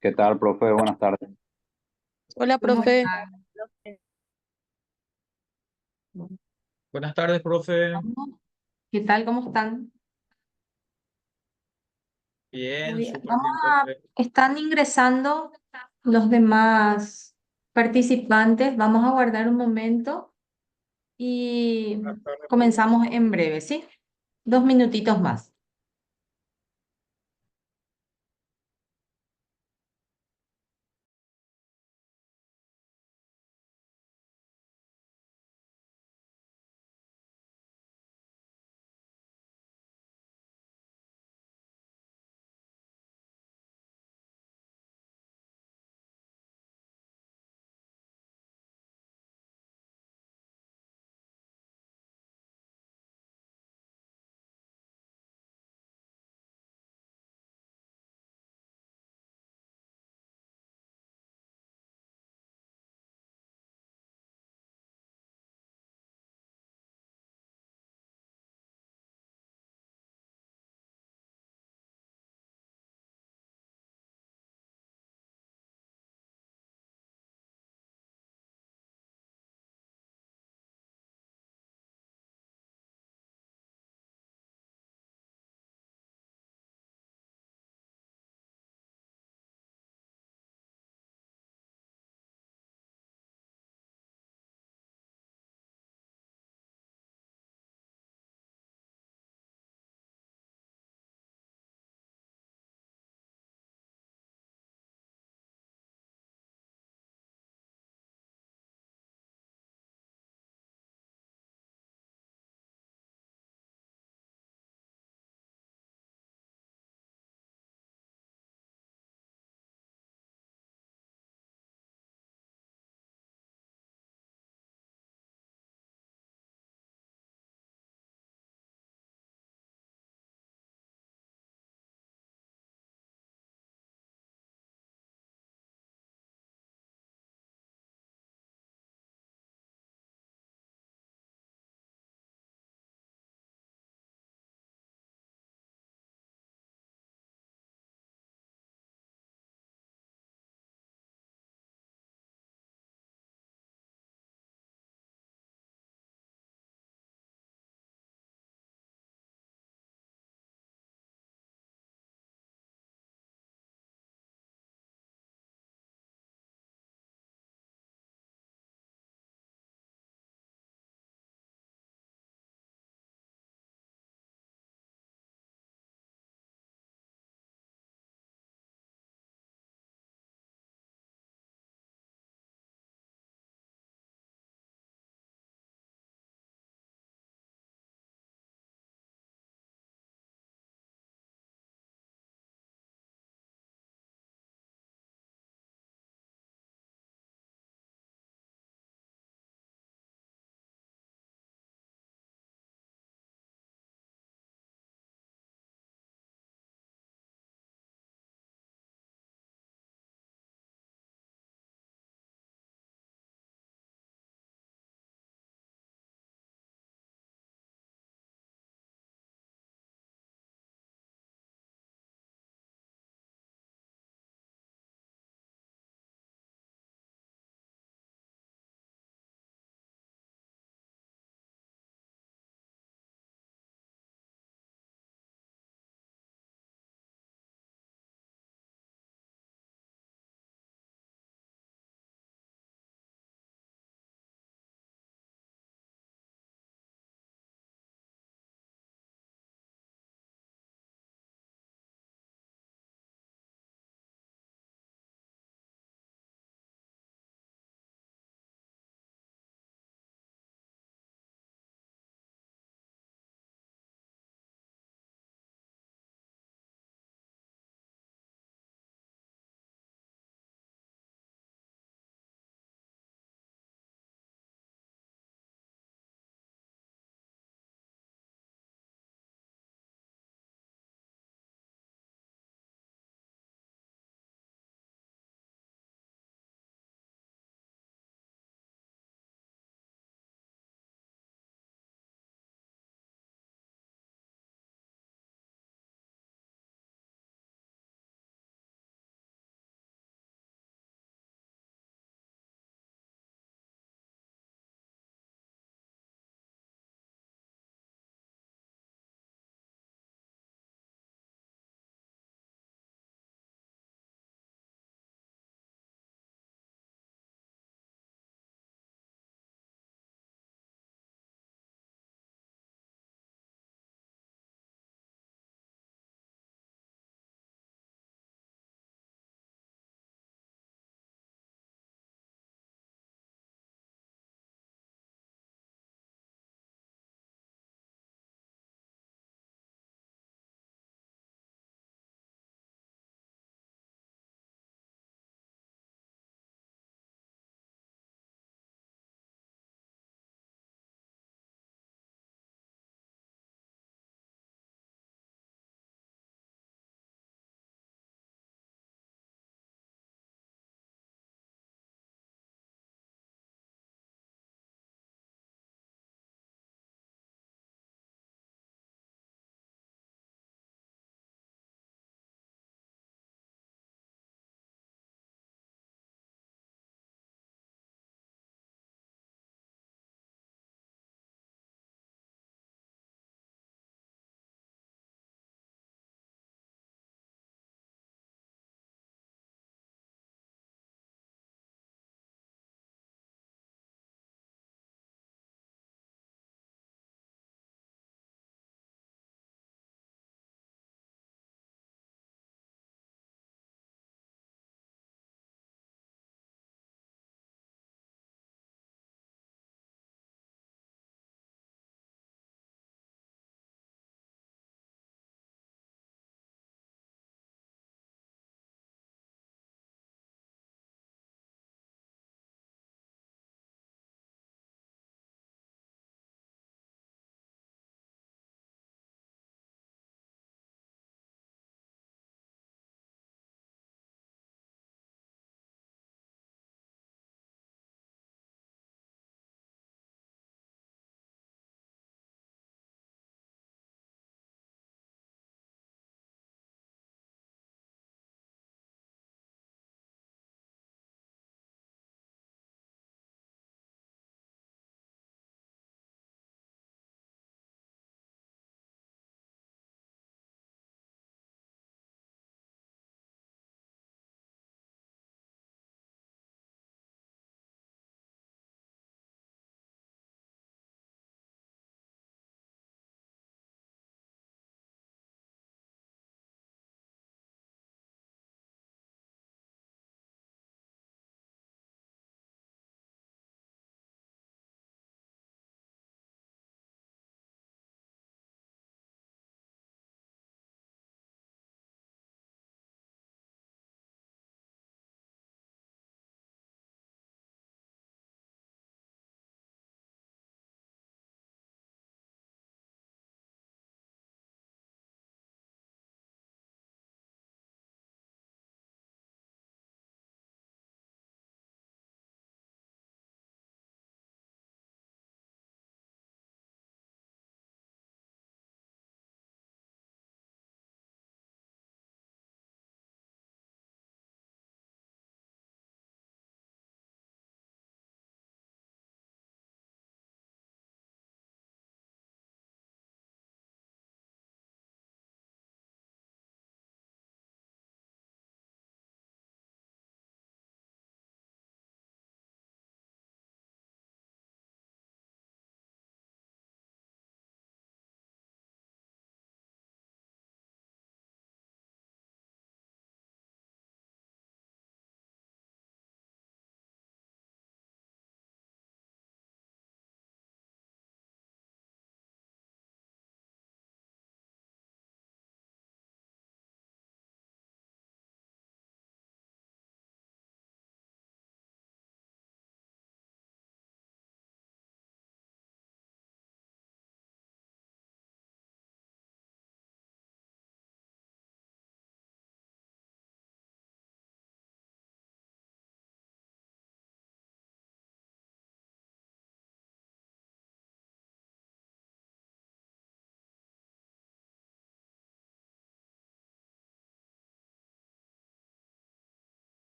¿Qué tal, profe? Buenas tardes. Hola, ¿Cómo profe. están? Buenas tardes, profe. ¿Qué tal? ¿Cómo están? Muy Bien, bien. súper bien, profe. Están ingresando los demás participantes. Vamos a guardar un momento y Buenas tardes, profe. comenzamos en breve, ¿sí? 2 minutitos más.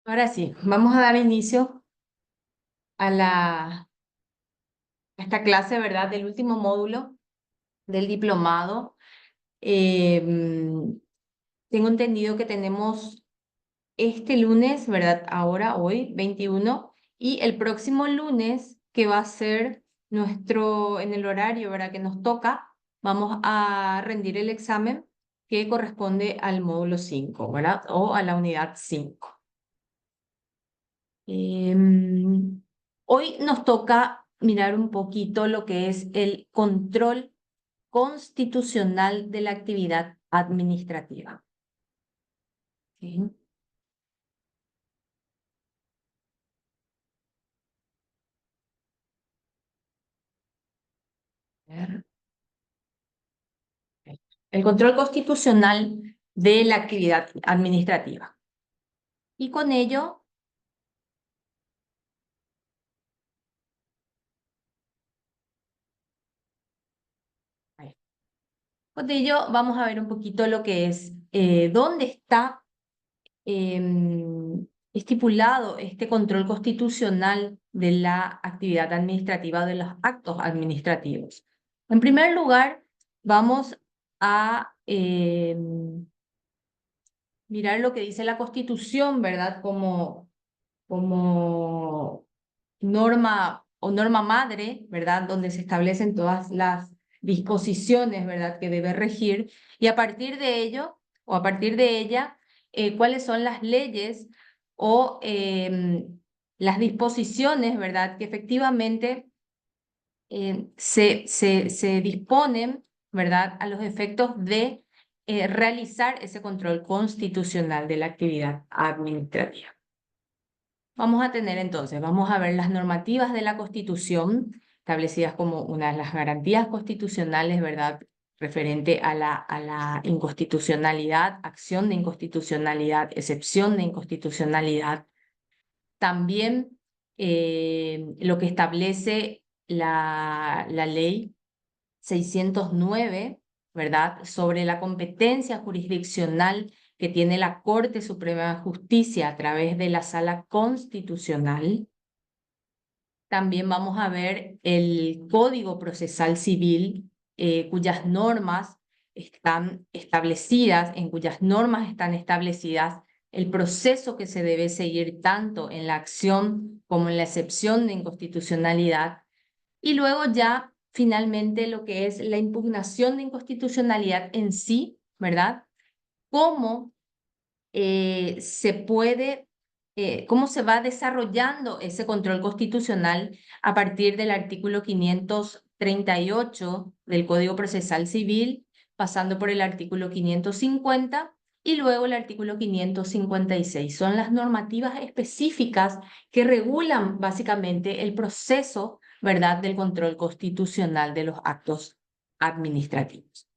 Ahora sí, vamos a dar inicio a a esta clase, ¿verdad? Del último módulo del diplomado. Tengo entendido que tenemos este lunes, ¿verdad? Ahora, hoy, 21, y el próximo lunes, que va a ser en el horario, ¿verdad? Que nos toca, vamos a rendir el examen que corresponde al módulo 5, ¿verdad? O a la unidad 5. Hoy nos toca mirar un poquito lo que es el control constitucional de la actividad administrativa. ¿Sí? A ver. El control constitucional de la actividad administrativa. Y con ello, ahí, con ello vamos a ver un poquito lo que es, dónde está estipulado este control constitucional de la actividad administrativa, de los actos administrativos. En primer lugar, vamos a mirar lo que dice la Constitución, ¿verdad? Como norma o norma madre, ¿verdad? Donde se establecen todas las disposiciones, ¿verdad? Que debe regir, y a partir de ello, o a partir de ella, cuáles son las leyes o las disposiciones, ¿verdad? Que efectivamente se disponen, ¿verdad? A los efectos de realizar ese control constitucional de la actividad administrativa. Vamos a tener entonces, vamos a ver las normativas de la Constitución, establecidas como una de las garantías constitucionales, ¿verdad? Referente a la inconstitucionalidad, acción de inconstitucionalidad, excepción de inconstitucionalidad. También lo que establece la ley 609, ¿verdad? Sobre la competencia jurisdiccional que tiene la Corte Suprema de Justicia a través de la Sala Constitucional. También vamos a ver el Código Procesal Civil, cuyas normas están establecidas, en cuyas normas están establecidas el proceso que se debe seguir tanto en la acción como en la excepción de inconstitucionalidad. Y luego ya finalmente lo que es la impugnación de inconstitucionalidad en sí, ¿verdad? Cómo se puede, cómo se va desarrollando ese control constitucional a partir del artículo 538 del Código Procesal Civil, pasando por el artículo 550 y luego el artículo 556. Son las normativas específicas que regulan básicamente el proceso, ¿verdad?, del control constitucional de los actos administrativos.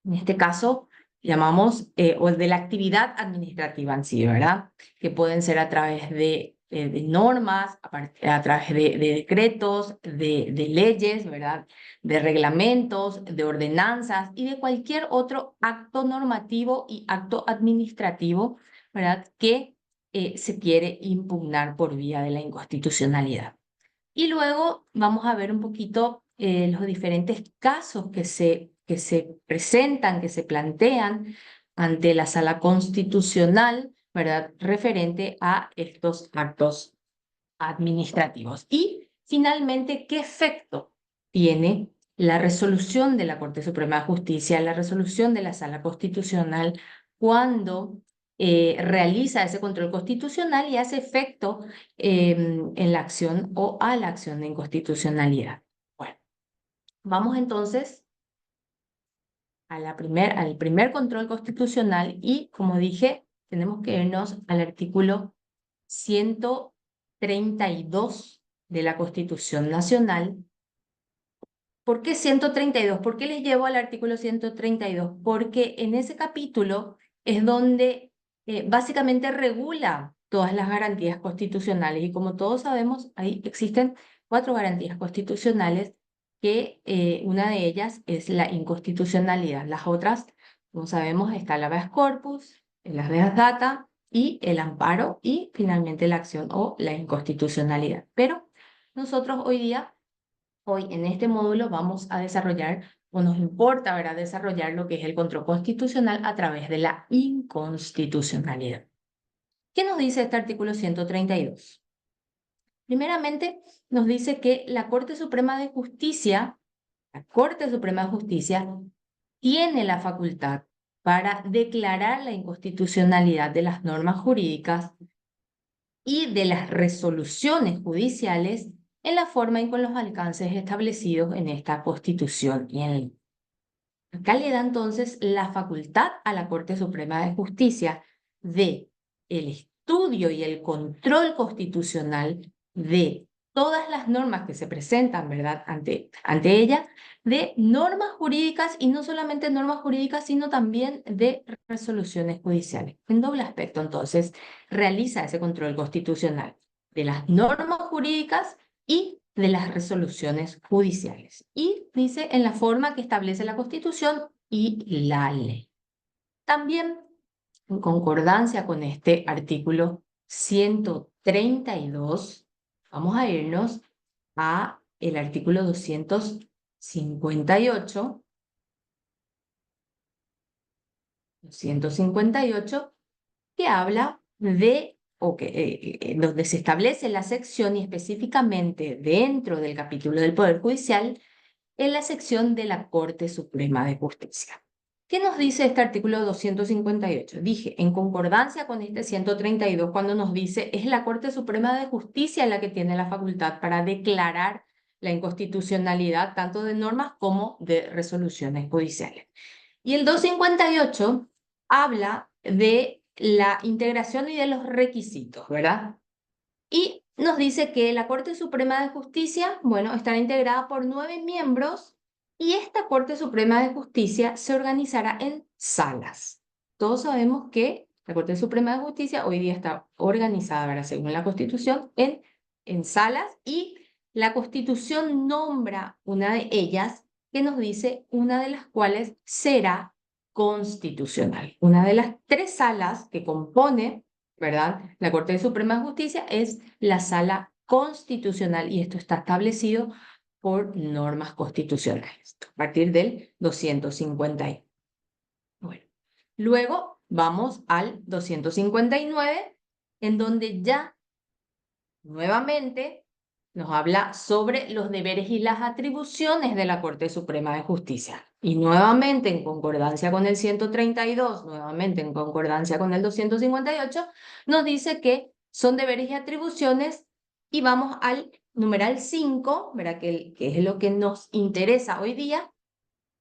En este caso, llamamos, o de la actividad administrativa en sí, ¿verdad? Que pueden ser a través de normas, a través de decretos, de leyes, ¿verdad? De reglamentos, de ordenanzas y de cualquier otro acto normativo y acto administrativo, ¿verdad? Que se quiere impugnar por vía de la inconstitucionalidad. Y luego vamos a ver un poquito los diferentes casos que se presentan, que se plantean ante la Sala Constitucional, ¿verdad? Referente a estos actos administrativos. Y finalmente, ¿qué efecto tiene la resolución de la Corte Suprema de Justicia, la resolución de la Sala Constitucional cuando realiza ese control constitucional y hace efecto en la acción o a la acción de inconstitucionalidad? Bueno, vamos entonces a al primer control constitucional y, como dije, tenemos que irnos al artículo 132 de la Constitución Nacional. ¿Por qué 132? ¿Por qué les llevo al artículo 132? Porque en ese capítulo es donde básicamente regula todas las garantías constitucionales y como todos sabemos, ahí existen 4 garantías constitucionales que una de ellas es la inconstitucionalidad. Las otras, como sabemos, está el habeas corpus, el habeas data y el amparo y finalmente la acción o la inconstitucionalidad. Pero nosotros hoy en este módulo vamos a desarrollar, o nos importa, ¿verdad?, desarrollar lo que es el control constitucional a través de la inconstitucionalidad. ¿Qué nos dice este artículo 132? Primeramente, nos dice que la Corte Suprema de Justicia tiene la facultad para declarar la inconstitucionalidad de las normas jurídicas y de las resoluciones judiciales en la forma y con los alcances establecidos en esta Constitución y en ley. Acá le da entonces la facultad a la Corte Suprema de Justicia de el estudio y el control constitucional de todas las normas que se presentan, ¿verdad?, ante ella, de normas jurídicas y no solamente normas jurídicas, sino también de resoluciones judiciales. En doble aspecto, entonces, realiza ese control constitucional de las normas jurídicas y de las resoluciones judiciales. Y dice en la forma que establece la Constitución y la ley. También, en concordancia con este artículo 132, vamos a irnos a el artículo 258, que habla de donde se establece la sección y específicamente dentro del capítulo del Poder Judicial, en la sección de la Corte Suprema de Justicia. ¿Qué nos dice este artículo 258? Dije, en concordancia con este 132, cuando nos dice, es la Corte Suprema de Justicia la que tiene la facultad para declarar la inconstitucionalidad tanto de normas como de resoluciones judiciales. Y el 258 habla de la integración y de los requisitos, ¿verdad? Y nos dice que la Corte Suprema de Justicia, bueno, estará integrada por 9 miembros y esta Corte Suprema de Justicia se organizará en salas. Todos sabemos que la Corte Suprema de Justicia hoy día está organizada, ¿verdad?, según la Constitución, en salas, y la Constitución nombra una de ellas que nos dice una de las cuales será constitucional. Una de las 3 salas que compone, ¿verdad?, la Corte Suprema de Justicia es la Sala Constitucional y esto está establecido por normas constitucionales a partir del 250. Bueno, luego vamos al 259, en donde ya nuevamente nos habla sobre los deberes y las atribuciones de la Corte Suprema de Justicia. Y nuevamente, en concordancia con el 132, nuevamente en concordancia con el 258, nos dice que son deberes y atribuciones, y vamos al numeral 5, ¿verdad?, que es lo que nos interesa hoy día.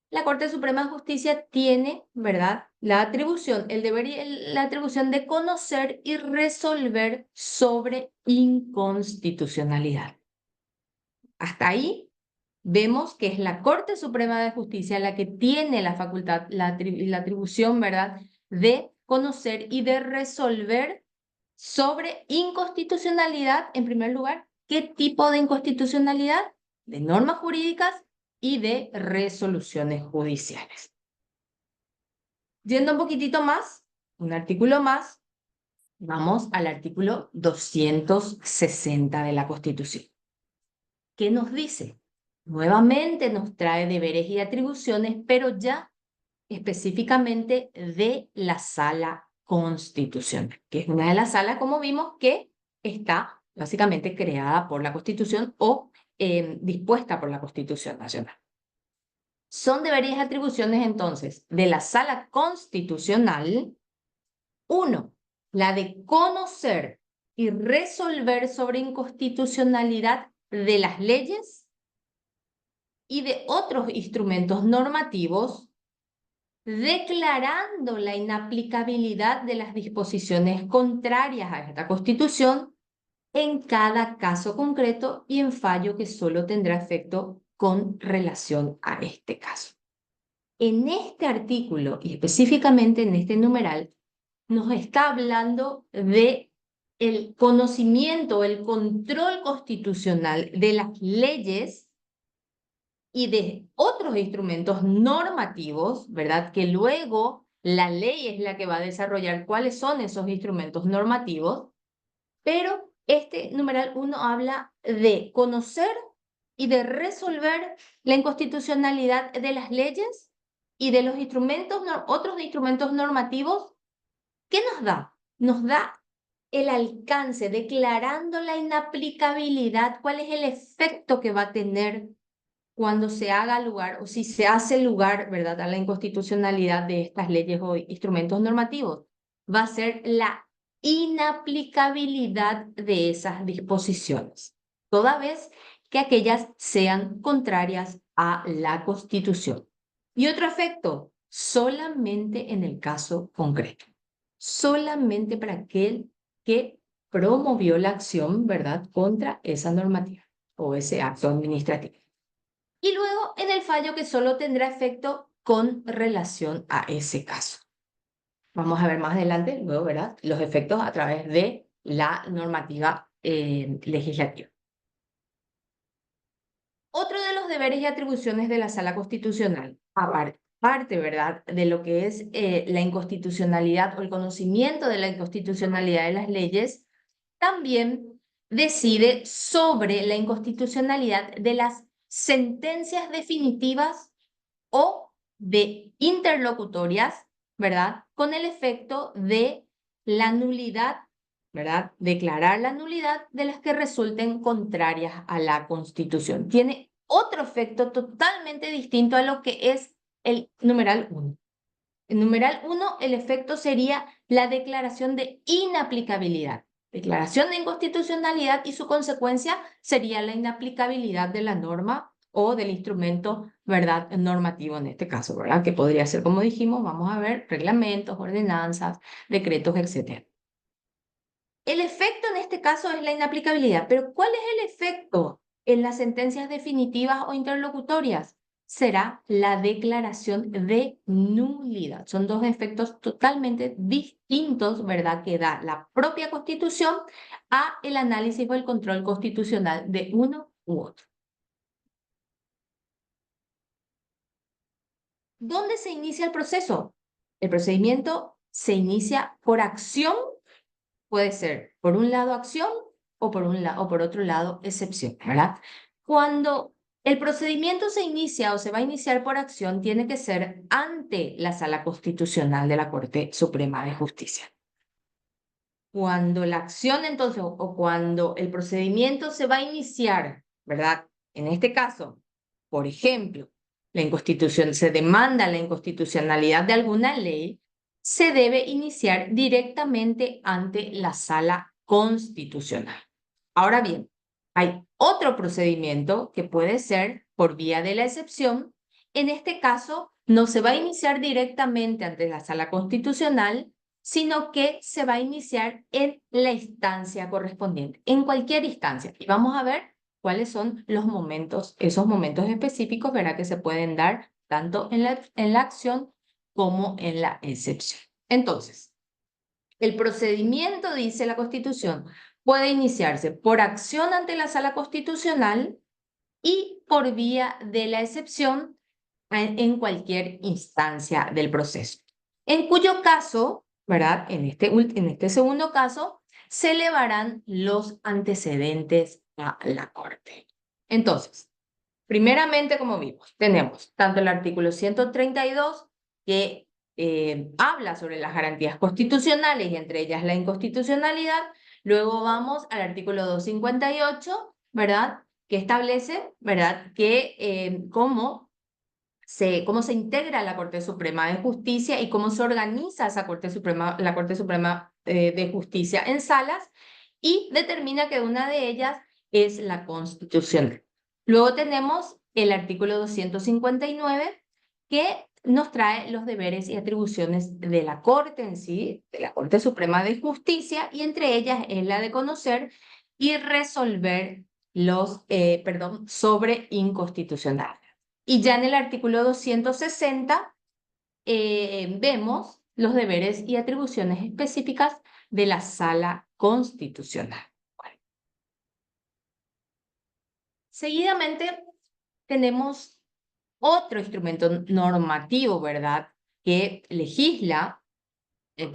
La Corte Suprema de Justicia tiene, ¿verdad?, la atribución, el deber y la atribución de conocer y resolver sobre inconstitucionalidad. Hasta ahí vemos que es la Corte Suprema de Justicia la que tiene la facultad, la atribución, ¿verdad?, de conocer y de resolver sobre inconstitucionalidad, en primer lugar. ¿Qué tipo de inconstitucionalidad? De normas jurídicas y de resoluciones judiciales. Yendo un poquitito más, un artículo más, vamos al artículo 260 de la Constitución. ¿Qué nos dice? Nuevamente nos trae deberes y atribuciones, pero ya específicamente de la Sala Constitucional, que es una de las salas, como vimos, que está básicamente creada por la Constitución o dispuesta por la Constitución Nacional. Son deberes y atribuciones entonces de la Sala Constitucional: 1, la de conocer y resolver sobre inconstitucionalidad de las leyes y de otros instrumentos normativos, declarando la inaplicabilidad de las disposiciones contrarias a esta Constitución en cada caso concreto y en fallo que solo tendrá efecto con relación a este caso. En este artículo, y específicamente en este numeral, nos está hablando de el conocimiento, el control constitucional de las leyes y de otros instrumentos normativos, ¿verdad?, que luego La ley es la que va a desarrollar cuáles son esos instrumentos normativos, pero este numeral 1 habla de conocer y de resolver la inconstitucionalidad de las leyes y de los instrumentos, otros instrumentos normativos. ¿Qué nos da? Nos da el alcance, declarando la inaplicabilidad, cuál es el efecto que va a tener cuando se haga lugar o si se hace lugar, ¿verdad?, a la inconstitucionalidad de estas leyes o instrumentos normativos. Va a ser la inaplicabilidad de esas disposiciones, toda vez que aquellas sean contrarias a la Constitución. Y otro efecto, solamente en el caso concreto, solamente para aquel que promovió la acción, ¿verdad?, contra esa normativa o ese acto administrativo. Y luego en el fallo que solo tendrá efecto con relación a ese caso. Vamos a ver más adelante, luego, ¿verdad?, los efectos a través de la normativa legislativa. Otro de los deberes y atribuciones de la Sala Constitucional, aparte, ¿verdad?, de lo que es la inconstitucionalidad o el conocimiento de la inconstitucionalidad de las leyes, también decide sobre la inconstitucionalidad de las sentencias definitivas o de interlocutorias, ¿verdad?, con el efecto de la nulidad, ¿verdad?, declarar la nulidad de las que resulten contrarias a la Constitución. Tiene otro efecto totalmente distinto a lo que es el numeral 1. En numeral 1, el efecto sería la declaración de inaplicabilidad. Declaración de inconstitucionalidad y su consecuencia sería la inaplicabilidad de la norma o del instrumento, ¿verdad?, normativo en este caso, ¿verdad?, que podría ser, como dijimos, vamos a ver, reglamentos, ordenanzas, decretos, etc. El efecto en este caso es la inaplicabilidad, pero ¿cuál es el efecto en las sentencias definitivas o interlocutorias? Será la declaración de nulidad. Son dos efectos totalmente distintos, ¿verdad?, que da la propia Constitución a el análisis o el control constitucional de uno u otro. ¿Dónde se inicia el proceso? El procedimiento se inicia por acción, puede ser por un lado acción o por otro lado excepción, ¿verdad? Cuando el procedimiento se inicia o se va a iniciar por acción, tiene que ser ante la Sala Constitucional de la Corte Suprema de Justicia. Cuando la acción entonces o cuando el procedimiento se va a iniciar, ¿verdad?, en este caso, por ejemplo, se demanda la inconstitucionalidad de alguna ley, se debe iniciar directamente ante la Sala Constitucional. Ahora bien, hay otro procedimiento que puede ser por vía de la excepción. En este caso, no se va a iniciar directamente ante la Sala Constitucional, sino que se va a iniciar en la instancia correspondiente, en cualquier instancia. Y vamos a ver cuáles son los momentos, esos momentos específicos, ¿verdad?, que se pueden dar tanto en la acción como en la excepción. Entonces, el procedimiento, dice la Constitución, puede iniciarse por acción ante la Sala Constitucional y por vía de la excepción en cualquier instancia del proceso. En cuyo caso, ¿verdad?, en este segundo caso, se elevarán los antecedentes a la Corte. Entonces, primeramente, como vimos, tenemos tanto el artículo 132, que habla sobre las garantías constitucionales y entre ellas la inconstitucionalidad. Luego vamos al artículo 258, ¿verdad?, que establece, ¿verdad?, que cómo se integra la Corte Suprema de Justicia y cómo se organiza esa Corte Suprema, la Corte Suprema de Justicia en salas, y determina que una de ellas es la constitucional. Luego tenemos el artículo 259, que nos trae los deberes y atribuciones de la Corte en sí, de la Corte Suprema de Justicia, y entre ellas es la de conocer y resolver sobre inconstitucional. Y ya en el artículo 260 vemos los deberes y atribuciones específicas de la Sala Constitucional. Bueno. Seguidamente tenemos otro instrumento normativo, ¿verdad?, que legisla, que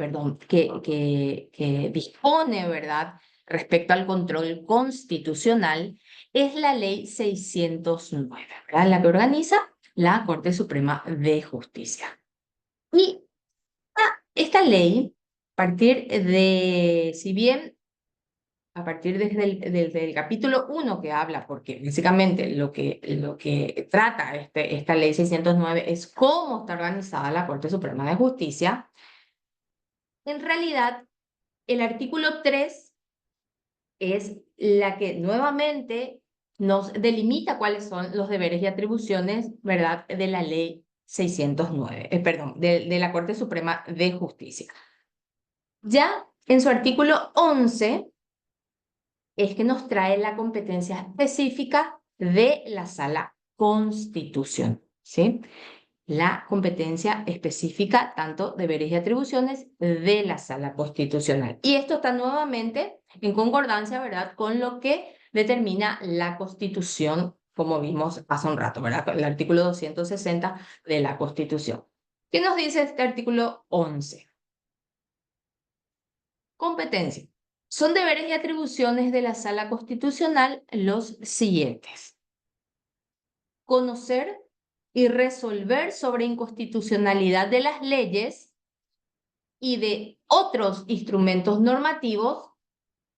dispone, ¿verdad?, respecto al control constitucional, es la Ley 609, ¿verdad?, la que organiza la Corte Suprema de Justicia. Y esta ley, si bien a partir desde el capítulo 1 que habla, porque básicamente lo que trata esta ley 609 es cómo está organizada la Corte Suprema de Justicia, en realidad el artículo 3 es la que nuevamente nos delimita cuáles son los deberes y atribuciones, ¿verdad?, de la ley 609, de la Corte Suprema de Justicia. Ya en su artículo 11 es que nos trae la competencia específica de la Sala Constitucional, ¿sí? La competencia específica, tanto deberes y atribuciones de la Sala Constitucional. Y esto está nuevamente en concordancia, ¿verdad?, con lo que determina la Constitución, como vimos hace un rato, ¿verdad?, el artículo 260 de la Constitución. ¿Qué nos dice este artículo 11? Competencia. Son deberes y atribuciones de la Sala Constitucional los siguientes: conocer y resolver sobre inconstitucionalidad de las leyes y de otros instrumentos normativos,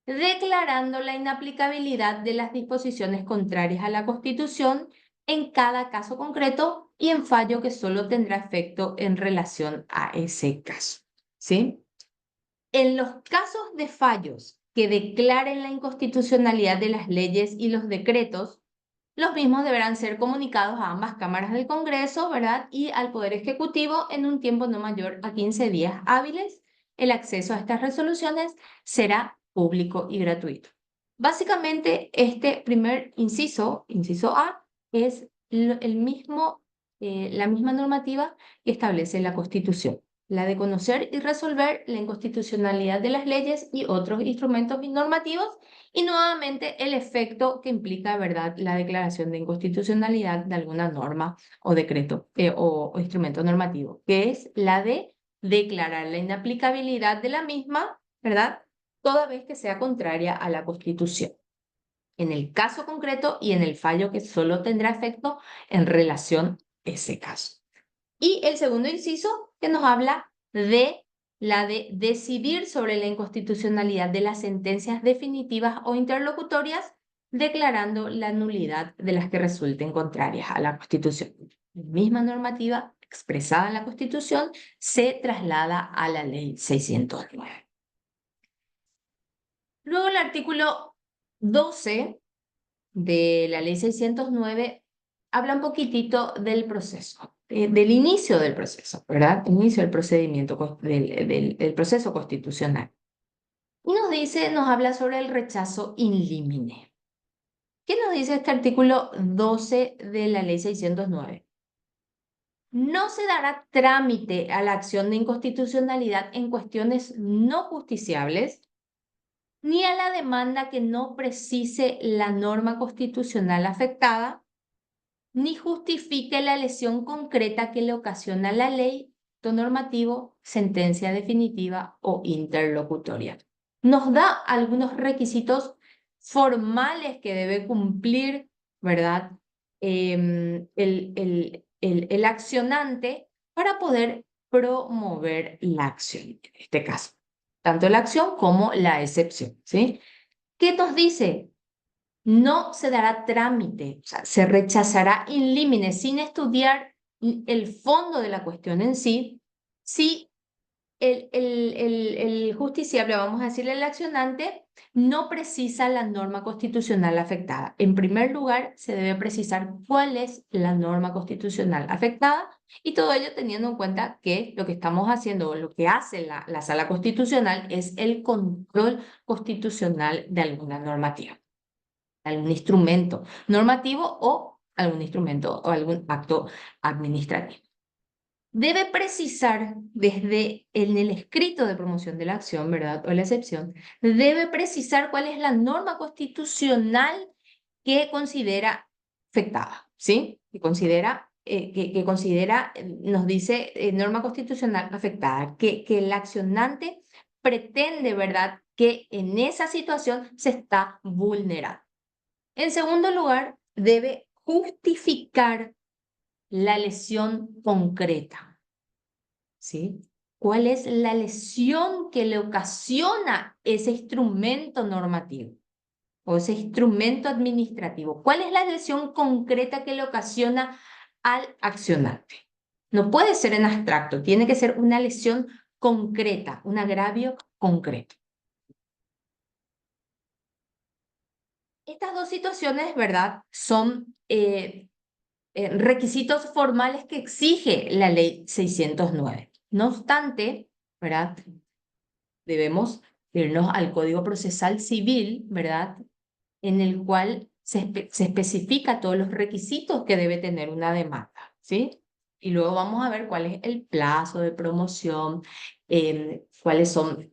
declarando la inaplicabilidad de las disposiciones contrarias a la Constitución en cada caso concreto y en fallo que solo tendrá efecto en relación a ese caso, ¿sí? En los casos de fallos que declaren la inconstitucionalidad de las leyes y los decretos, los mismos deberán ser comunicados a ambas cámaras del Congreso, ¿verdad?, y al Poder Ejecutivo en un tiempo no mayor a 15 días hábiles. El acceso a estas resoluciones será público y gratuito. Básicamente, este primer inciso A, es la misma normativa que establece la Constitución, la de conocer y resolver la inconstitucionalidad de las leyes y otros instrumentos normativos, y nuevamente el efecto que implica, ¿verdad?, la declaración de inconstitucionalidad de alguna norma o decreto o instrumento normativo, que es la de declarar la inaplicabilidad de la misma, ¿verdad?, toda vez que sea contraria a la Constitución, en el caso concreto y en el fallo que solo tendrá efecto en relación a ese caso. Y el segundo inciso que nos habla de la de decidir sobre la inconstitucionalidad de las sentencias definitivas o interlocutorias, declarando la nulidad de las que resulten contrarias a la Constitución. La misma normativa expresada en la Constitución se traslada a la Ley 609. Luego el artículo 12 de la Ley 609 habla un poquitito del proceso, del inicio del proceso, ¿verdad? El inicio del procedimiento, del proceso constitucional. Y nos habla sobre el rechazo in limine. ¿Qué nos dice este artículo 12 de la Ley 609? No se dará trámite a la acción de inconstitucionalidad en cuestiones no justiciables, ni a la demanda que no precise la norma constitucional afectada, ni justifique la lesión concreta que le ocasiona la ley, acto normativo, sentencia definitiva o interlocutoria. Nos da algunos requisitos formales que debe cumplir, ¿verdad?, el accionante para poder promover la acción, en este caso, tanto la acción como la excepción, ¿sí? ¿Qué nos dice? No se dará trámite, o sea, se rechazará in limine, sin estudiar el fondo de la cuestión en sí, si el justiciable, vamos a decirle el accionante, no precisa la norma constitucional afectada. En primer lugar, se debe precisar cuál es la norma constitucional afectada, y todo ello teniendo en cuenta que lo que estamos haciendo, o lo que hace la Sala Constitucional, es el control constitucional de alguna normativa, algún instrumento normativo o algún instrumento o algún acto administrativo. Debe precisar en el escrito de promoción de la acción, ¿verdad?, o la excepción, debe precisar cuál es la norma constitucional que considera afectada, ¿sí? Que considera que considera, nos dice norma constitucional afectada, que el accionante pretende, ¿verdad?, que en esa situación se está vulnerando. En segundo lugar, debe justificar la lesión concreta, ¿sí? ¿Cuál es la lesión que le ocasiona ese instrumento normativo o ese instrumento administrativo? ¿Cuál es la lesión concreta que le ocasiona al accionante? No puede ser en abstracto, tiene que ser una lesión concreta, un agravio concreto. Estas dos situaciones, ¿verdad?, son requisitos formales que exige la ley 609. No obstante, ¿verdad?, debemos irnos al Código Procesal Civil, ¿verdad?, en el cual se especifica todos los requisitos que debe tener una demanda, ¿sí? Y luego vamos a ver cuál es el plazo de promoción, cuáles son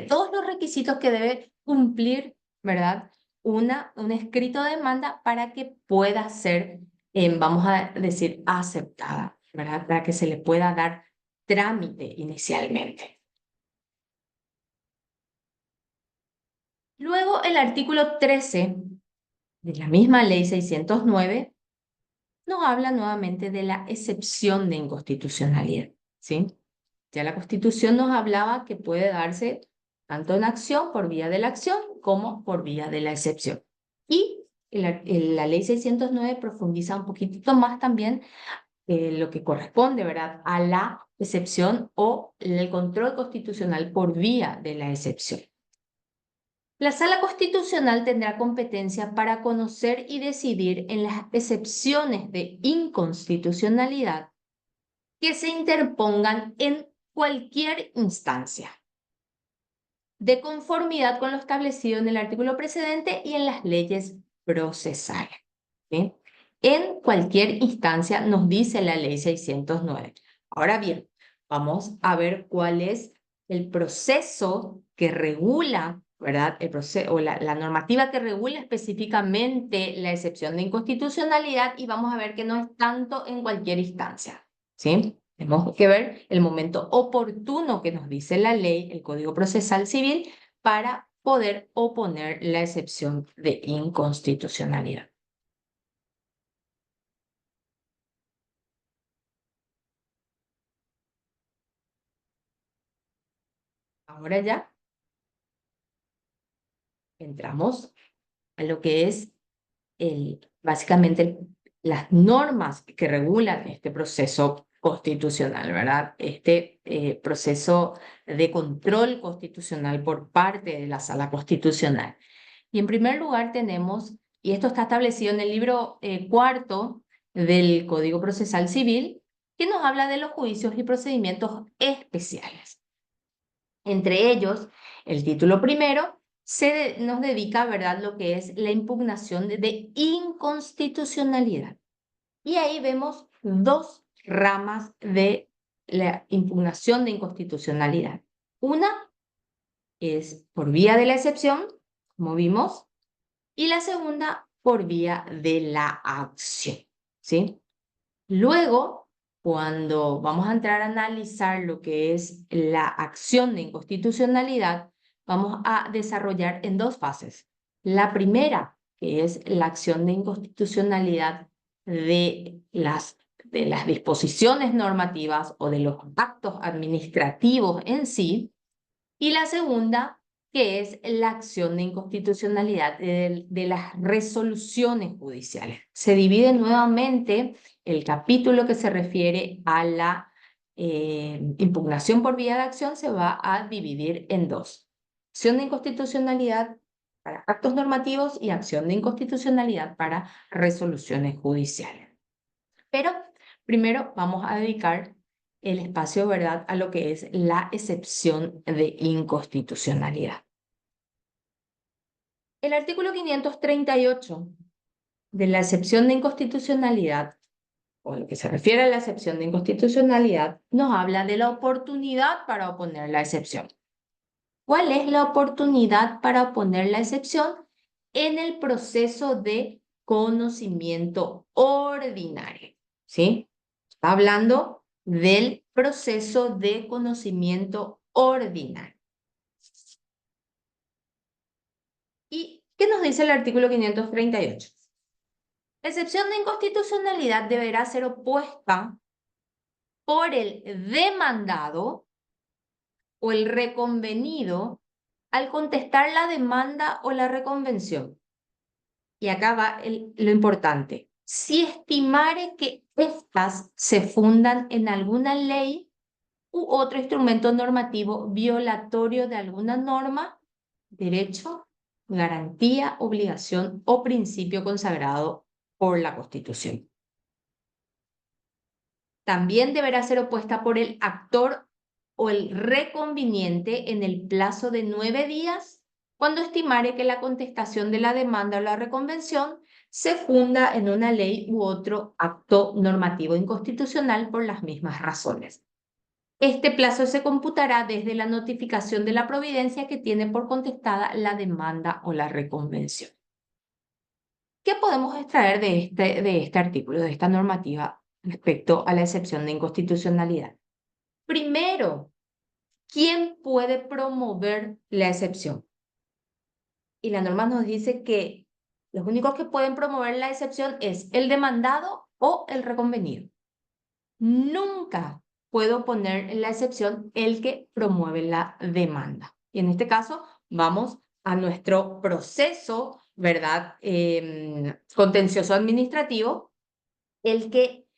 todos los requisitos que debe cumplir, ¿verdad?, un escrito de demanda para que pueda ser, vamos a decir, aceptada, ¿verdad?, para que se le pueda dar trámite inicialmente. Luego, el artículo 13 de la misma ley 609 nos habla nuevamente de la excepción de inconstitucionalidad, ¿sí? Ya la Constitución nos hablaba que puede darse tanto en acción por vía de la acción como por vía de la excepción. Y la ley 609 profundiza un poquitito más también lo que corresponde, ¿verdad?, a la excepción o el control constitucional por vía de la excepción. La Sala Constitucional tendrá competencia para conocer y decidir en las excepciones de inconstitucionalidad que se interpongan en cualquier instancia, de conformidad con lo establecido en el artículo precedente y en las leyes procesales, ¿sí? En cualquier instancia nos dice la ley 609. Ahora bien, vamos a ver cuál es el proceso que regula, ¿verdad?, el proceso, o la normativa que regula específicamente la excepción de inconstitucionalidad, y vamos a ver que no es tanto en cualquier instancia, ¿sí? Tenemos que ver el momento oportuno que nos dice la ley, el Código Procesal Civil, para poder oponer la excepción de inconstitucionalidad. Ahora ya entramos a lo que es básicamente las normas que regulan este proceso constitucional, ¿verdad? Este proceso de control constitucional por parte de la Sala Constitucional. Y en primer lugar tenemos, y esto está establecido en el libro cuarto del Código Procesal Civil, que nos habla de los juicios y procedimientos especiales. Entre ellos, el título primero nos dedica, ¿verdad?, lo que es la impugnación de inconstitucionalidad. Y ahí vemos dos ramas de la impugnación de inconstitucionalidad. Una es por vía de la excepción, como vimos, y la segunda por vía de la acción, ¿sí? Luego, cuando vamos a entrar a analizar lo que es la acción de inconstitucionalidad, vamos a desarrollar en dos fases. La primera, que es la acción de inconstitucionalidad de las disposiciones normativas o de los actos administrativos en sí, y la segunda, que es la acción de inconstitucionalidad de las resoluciones judiciales. Se divide nuevamente el capítulo que se refiere a la impugnación por vía de acción, se va a dividir en dos: acción de inconstitucionalidad para actos normativos y acción de inconstitucionalidad para resoluciones judiciales. Pero primero vamos a dedicar el espacio, ¿verdad?, a lo que es la excepción de inconstitucionalidad. El artículo 538 de la excepción de inconstitucionalidad, o lo que se refiere a la excepción de inconstitucionalidad, nos habla de la oportunidad para oponer la excepción. ¿Cuál es la oportunidad para oponer la excepción? En el proceso de conocimiento ordinario, ¿sí? Está hablando del proceso de conocimiento ordinario. ¿Y qué nos dice el artículo 538? La excepción de inconstitucionalidad deberá ser opuesta por el demandado o el reconvenido al contestar la demanda o la reconvención. Y acá va lo importante. Si estimare que éstas se fundan en alguna ley u otro instrumento normativo violatorio de alguna norma, derecho, garantía, obligación o principio consagrado por la Constitución. También deberá ser opuesta por el actor o el reconveniente en el plazo de 9 días cuando estimare que la contestación de la demanda o la reconvención se funda en una ley u otro acto normativo inconstitucional por las mismas razones. Este plazo se computará desde la notificación de la providencia que tiene por contestada la demanda o la reconvención. ¿Qué podemos extraer de este artículo, de esta normativa respecto a la excepción de inconstitucionalidad? Primero, ¿quién puede promover la excepción? Y la norma nos dice que los únicos que pueden promover la excepción es el demandado o el reconvenido. Nunca puedo poner en la excepción el que promueve la demanda. Y en este caso, vamos a nuestro proceso, ¿verdad? Contencioso administrativo, el que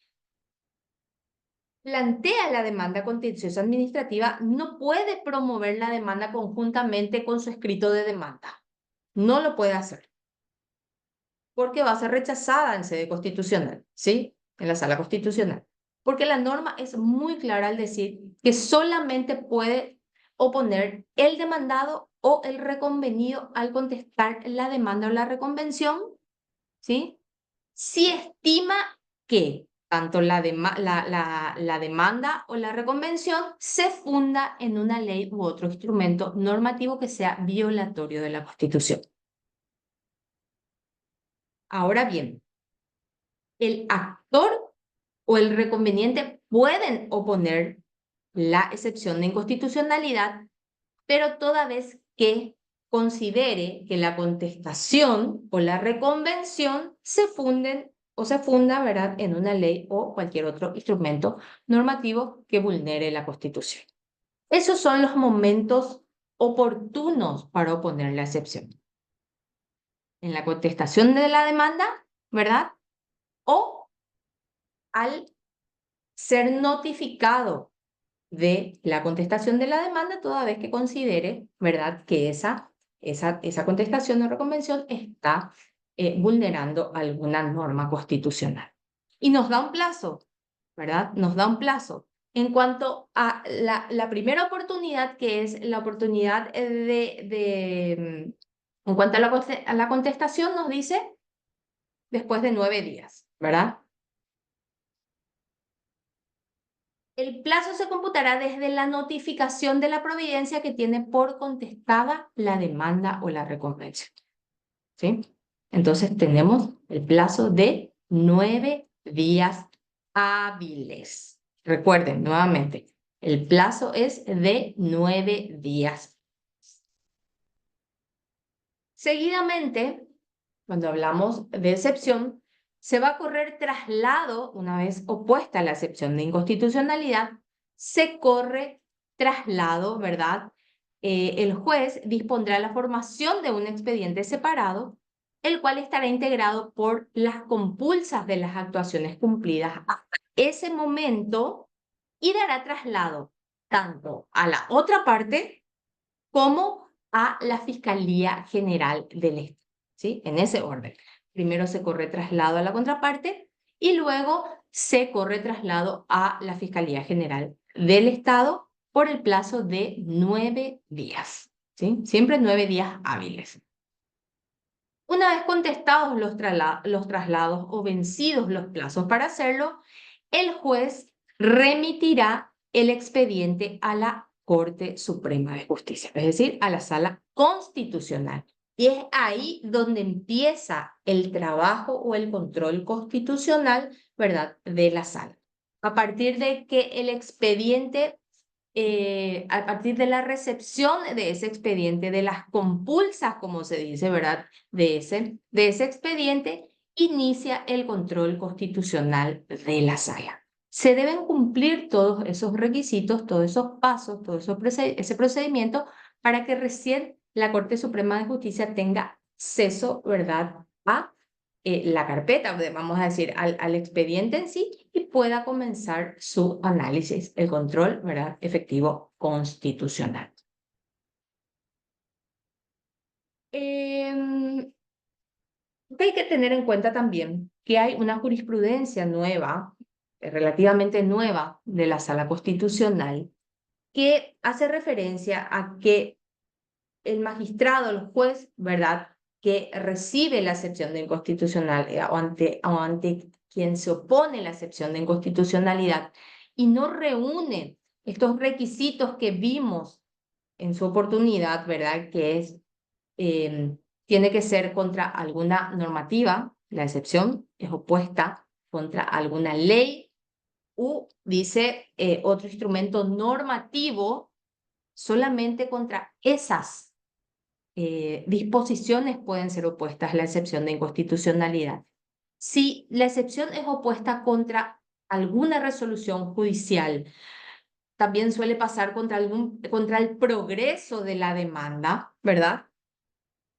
plantea la demanda contenciosa administrativa no puede promover la demanda conjuntamente con su escrito de demanda. No lo puede hacer. Porque va a ser rechazada en sede constitucional, ¿sí? En la sala constitucional. Porque la norma es muy clara al decir que solamente puede oponer el demandado o el reconvenido al contestar la demanda o la reconvención, ¿sí? Si estima que tanto la demanda o la reconvención se funda en una ley u otro instrumento normativo que sea violatorio de la Constitución. Ahora bien, el actor o el reconveniente pueden oponer la excepción de inconstitucionalidad, pero toda vez que considere que la contestación o la reconvención se funden o se funda, ¿verdad?, en una ley o cualquier otro instrumento normativo que vulnere la Constitución. Esos son los momentos oportunos para oponer la excepción. En la contestación de la demanda, ¿verdad? O al ser notificado de la contestación de la demanda toda vez que considere, ¿verdad?, que esa contestación o reconvención está vulnerando alguna norma constitucional. Y nos da un plazo, ¿verdad? Nos da un plazo. En cuanto a la primera oportunidad, que es la oportunidad en cuanto a la contestación, nos dice después de 9 días, ¿verdad? El plazo se computará desde la notificación de la providencia que tiene por contestada la demanda o la reconvención. ¿Sí? Entonces tenemos el plazo de 9 días hábiles. Recuerden nuevamente, el plazo es de 9 días. Seguidamente, cuando hablamos de excepción, se va a correr traslado, una vez opuesta a la excepción de inconstitucionalidad, se corre traslado, ¿verdad? El juez dispondrá la formación de un expediente separado, el cual estará integrado por las compulsas de las actuaciones cumplidas hasta ese momento y dará traslado tanto a la otra parte como a la Fiscalía General del Estado, ¿sí? En ese orden. Primero se corre traslado a la contraparte y luego se corre traslado a la Fiscalía General del Estado por el plazo de 9 días, ¿sí? Siempre 9 días hábiles. Una vez contestados los traslados o vencidos los plazos para hacerlo, el juez remitirá el expediente a la Corte Suprema de Justicia, es decir, a la Sala Constitucional. Y es ahí donde empieza el trabajo o el control constitucional, ¿verdad?, de la sala. A partir de que el expediente, a partir de la recepción de ese expediente, de las compulsas, como se dice, ¿verdad?, de ese expediente, inicia el control constitucional de la sala. Se deben cumplir todos esos requisitos, todos esos pasos, ese procedimiento para que recién la Corte Suprema de Justicia tenga acceso, ¿verdad?, a la carpeta, vamos a decir, al expediente en sí, y pueda comenzar su análisis, el control, ¿verdad?, efectivo constitucional. Hay que tener en cuenta también que hay una jurisprudencia nueva, relativamente nueva, de la Sala Constitucional, que hace referencia a que el magistrado, el juez, ¿verdad?, que recibe la excepción de inconstitucionalidad o ante quien se opone la excepción de inconstitucionalidad y no reúne estos requisitos que vimos en su oportunidad, ¿verdad?, que es, tiene que ser contra alguna normativa, la excepción es opuesta contra alguna ley u, dice, otro instrumento normativo, solamente contra esas disposiciones pueden ser opuestas a la excepción de inconstitucionalidad. Si la excepción es opuesta contra alguna resolución judicial, también suele pasar contra el progreso de la demanda, ¿verdad?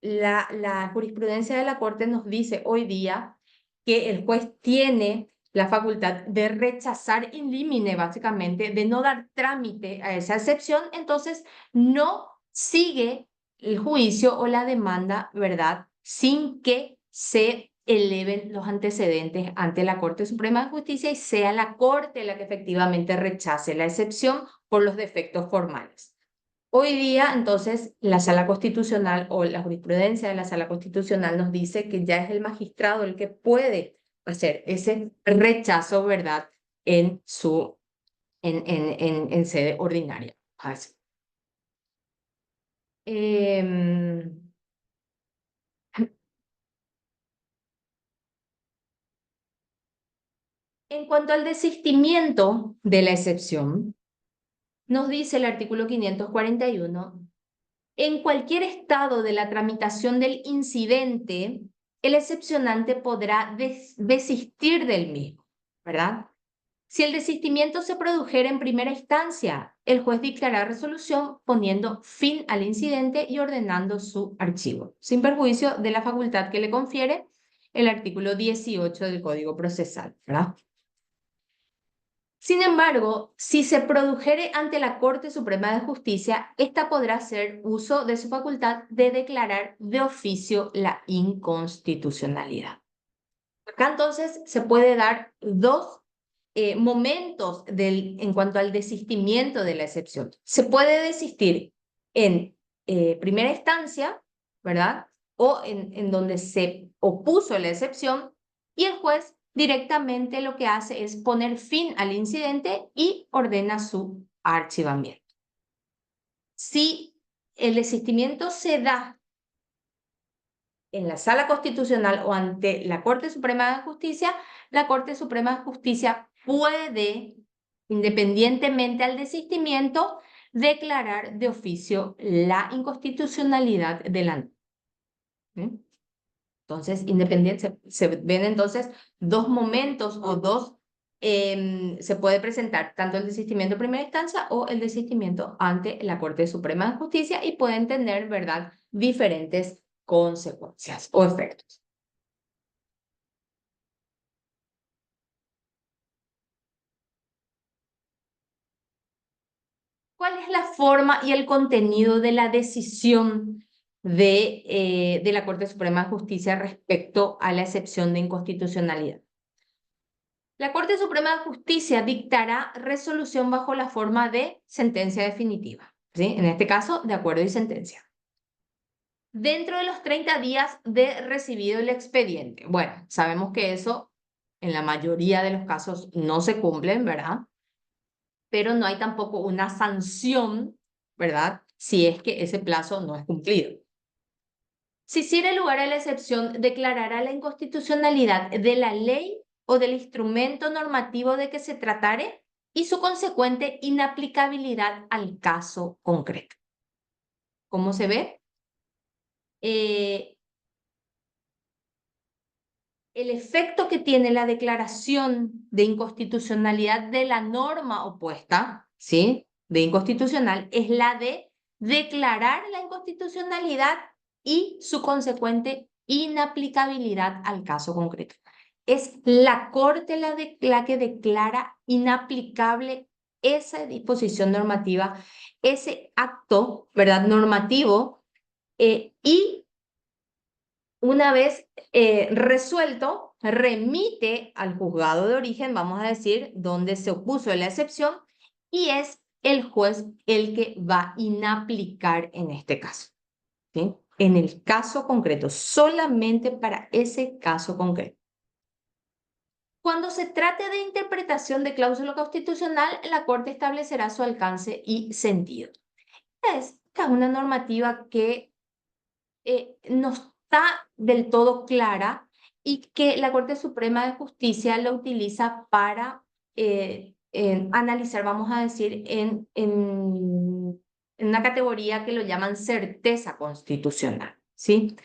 La jurisprudencia de la Corte nos dice hoy día que el juez tiene la facultad de rechazar in limine, básicamente, de no dar trámite a esa excepción, entonces no sigue el juicio o la demanda, ¿verdad?, sin que se eleven los antecedentes ante la Corte Suprema de Justicia y sea la Corte la que efectivamente rechace la excepción por los defectos formales. Hoy día, entonces, la Sala Constitucional o la jurisprudencia de la Sala Constitucional nos dice que ya es el magistrado el que puede hacer ese rechazo, ¿verdad?, en sede ordinaria. Así. En cuanto al desistimiento de la excepción, nos dice el artículo 541, en cualquier estado de la tramitación del incidente, el excepcionante podrá desistir del mismo, ¿verdad? Si el desistimiento se produjera en primera instancia, el juez dictará resolución poniendo fin al incidente y ordenando su archivo, sin perjuicio de la facultad que le confiere el artículo 18 del Código Procesal, ¿verdad? Sin embargo, si se produjere ante la Corte Suprema de Justicia, ésta podrá hacer uso de su facultad de declarar de oficio la inconstitucionalidad. Acá entonces se puede dar dos momentos en cuanto al desistimiento de la excepción. Se puede desistir en primera instancia, ¿verdad?, o en donde se opuso la excepción, y el juez directamente lo que hace es poner fin al incidente y ordena su archivamiento. Si el desistimiento se da en la Sala Constitucional o ante la Corte Suprema de Justicia, la Corte Suprema de Justicia puede, independientemente al desistimiento, declarar de oficio la inconstitucionalidad de la norma. Entonces, independiente, se ven entonces dos momentos o dos, se puede presentar tanto el desistimiento en primera instancia o el desistimiento ante la Corte Suprema de Justicia y pueden tener, ¿verdad?, diferentes consecuencias o efectos. ¿Cuál es la forma y el contenido de la decisión de la Corte Suprema de Justicia respecto a la excepción de inconstitucionalidad? La Corte Suprema de Justicia dictará resolución bajo la forma de sentencia definitiva, ¿sí? En este caso, de acuerdo y sentencia. Dentro de los 30 días de recibido el expediente. Bueno, sabemos que eso en la mayoría de los casos no se cumplen, ¿verdad? Pero no hay tampoco una sanción, ¿verdad?, si es que ese plazo no es cumplido. si hiciera lugar a la excepción, declarará la inconstitucionalidad de la ley o del instrumento normativo de que se tratare y su consecuente inaplicabilidad al caso concreto. ¿Cómo se ve? El efecto que tiene la declaración de inconstitucionalidad de la norma opuesta, ¿sí?, de inconstitucional, es la de declarar la inconstitucionalidad y su consecuente inaplicabilidad al caso concreto. Es la Corte la que declara inaplicable esa disposición normativa, ese acto, ¿verdad?, normativo, y una vez resuelto, remite al juzgado de origen, vamos a decir, donde se opuso a la excepción, y es el juez el que va a inaplicar en este caso, ¿sí? En el caso concreto, solamente para ese caso concreto. Cuando se trate de interpretación de cláusula constitucional, la Corte establecerá su alcance y sentido. Esta es una normativa que no está del todo clara y que la Corte Suprema de Justicia la utiliza para analizar, vamos a decir, en una categoría que lo llaman certeza constitucional, ¿sí?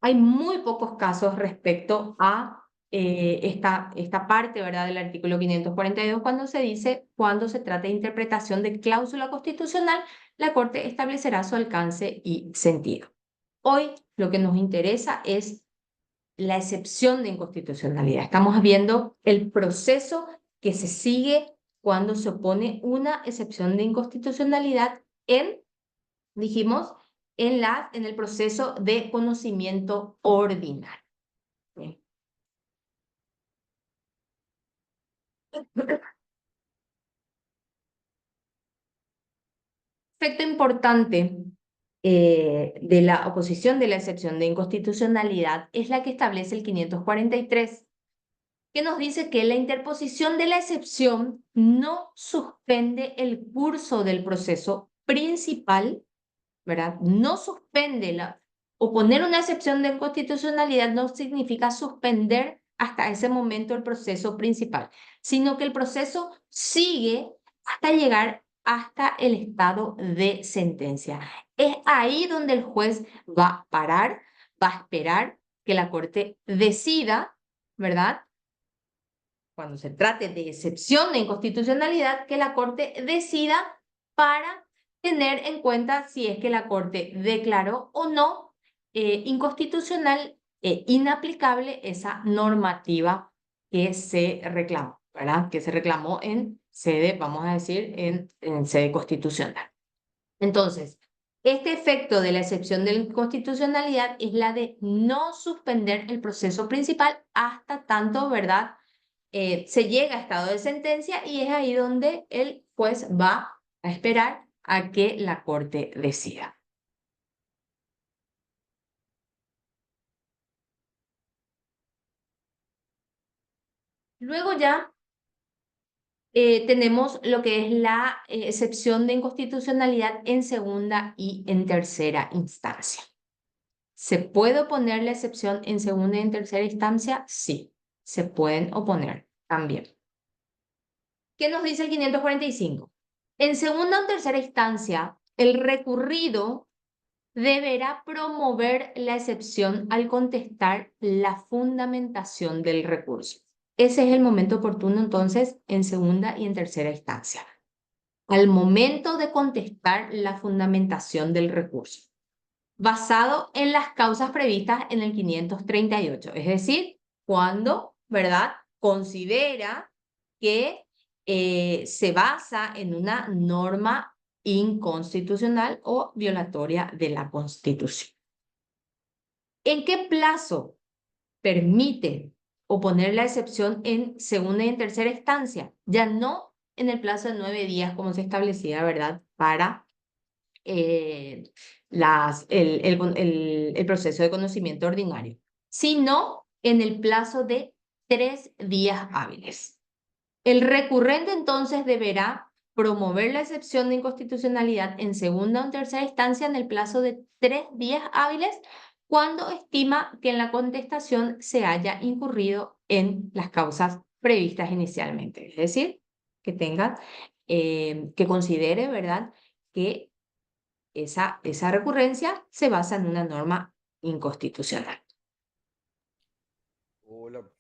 Hay muy pocos casos respecto a esta parte, ¿verdad?, del artículo 542, cuando se dice, cuando se trata de interpretación de cláusula constitucional, la Corte establecerá su alcance y sentido. Hoy lo que nos interesa es la excepción de inconstitucionalidad. Estamos viendo el proceso que se sigue cuando se opone una excepción de inconstitucionalidad dijimos, en el proceso de conocimiento ordinario. Bien. Aspecto importante de la oposición de la excepción de inconstitucionalidad es la que establece el 543, que nos dice que la interposición de la excepción no suspende el curso del proceso principal, ¿verdad? No suspende oponer una excepción de inconstitucionalidad no significa suspender hasta ese momento el proceso principal, sino que el proceso sigue hasta llegar hasta el estado de sentencia. Es ahí donde el juez va a parar, va a esperar que la Corte decida, ¿verdad? Cuando se trate de excepción de inconstitucionalidad, que la Corte decida para tener en cuenta si es que la Corte declaró o no inconstitucional e inaplicable esa normativa que se reclamó, ¿verdad? Que se reclamó en sede, vamos a decir, en sede constitucional. Entonces, este efecto de la excepción de inconstitucionalidad es la de no suspender el proceso principal hasta tanto, ¿verdad?, se llega a estado de sentencia, y es ahí donde el juez va a esperar a que la Corte decida. Luego ya tenemos lo que es la excepción de inconstitucionalidad en segunda y en tercera instancia. ¿Se puede oponer la excepción en segunda y en tercera instancia? Sí, se pueden oponer también. ¿Qué nos dice el 545? En segunda o tercera instancia, el recurrido deberá promover la excepción al contestar la fundamentación del recurso. Ese es el momento oportuno, entonces, en segunda y en tercera instancia. Al momento de contestar la fundamentación del recurso, basado en las causas previstas en el 538, es decir, cuando, ¿verdad?, considera que se basa en una norma inconstitucional o violatoria de la Constitución. ¿En qué plazo permite oponer la excepción en segunda y en tercera instancia? Ya no en el plazo de 9 días como se establecía, ¿verdad?, para el proceso de conocimiento ordinario, sino en el plazo de 3 días hábiles. El recurrente entonces deberá promover la excepción de inconstitucionalidad en segunda o tercera instancia en el plazo de 3 días hábiles cuando estima que en la contestación se haya incurrido en las causas previstas inicialmente. Es decir, que tenga, que considere, ¿verdad?, que esa recurrencia se basa en una norma inconstitucional. Hola.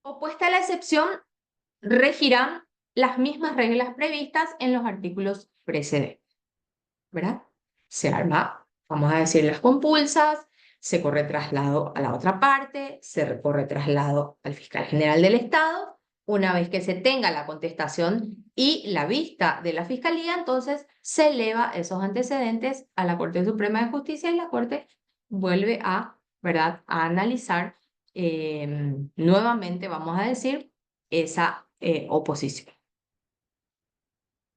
Opuesta a la excepción, regirán las mismas reglas previstas en los artículos precedentes, ¿verdad? Se arma, vamos a decir, las compulsas, se corre traslado a la otra parte, se recorre traslado al fiscal general del Estado. Una vez que se tenga la contestación y la vista de la fiscalía, entonces se eleva esos antecedentes a la Corte Suprema de Justicia y la Corte vuelve a, ¿verdad?, a analizar nuevamente, vamos a decir, esa oposición,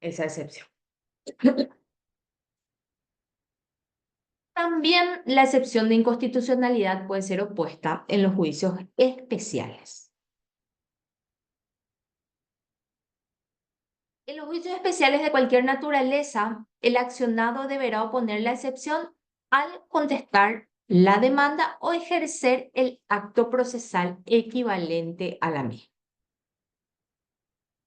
esa excepción. También la excepción de inconstitucionalidad puede ser opuesta en los juicios especiales. En los juicios especiales de cualquier naturaleza, el accionado deberá oponer la excepción al contestar la demanda o ejercer el acto procesal equivalente a la misma.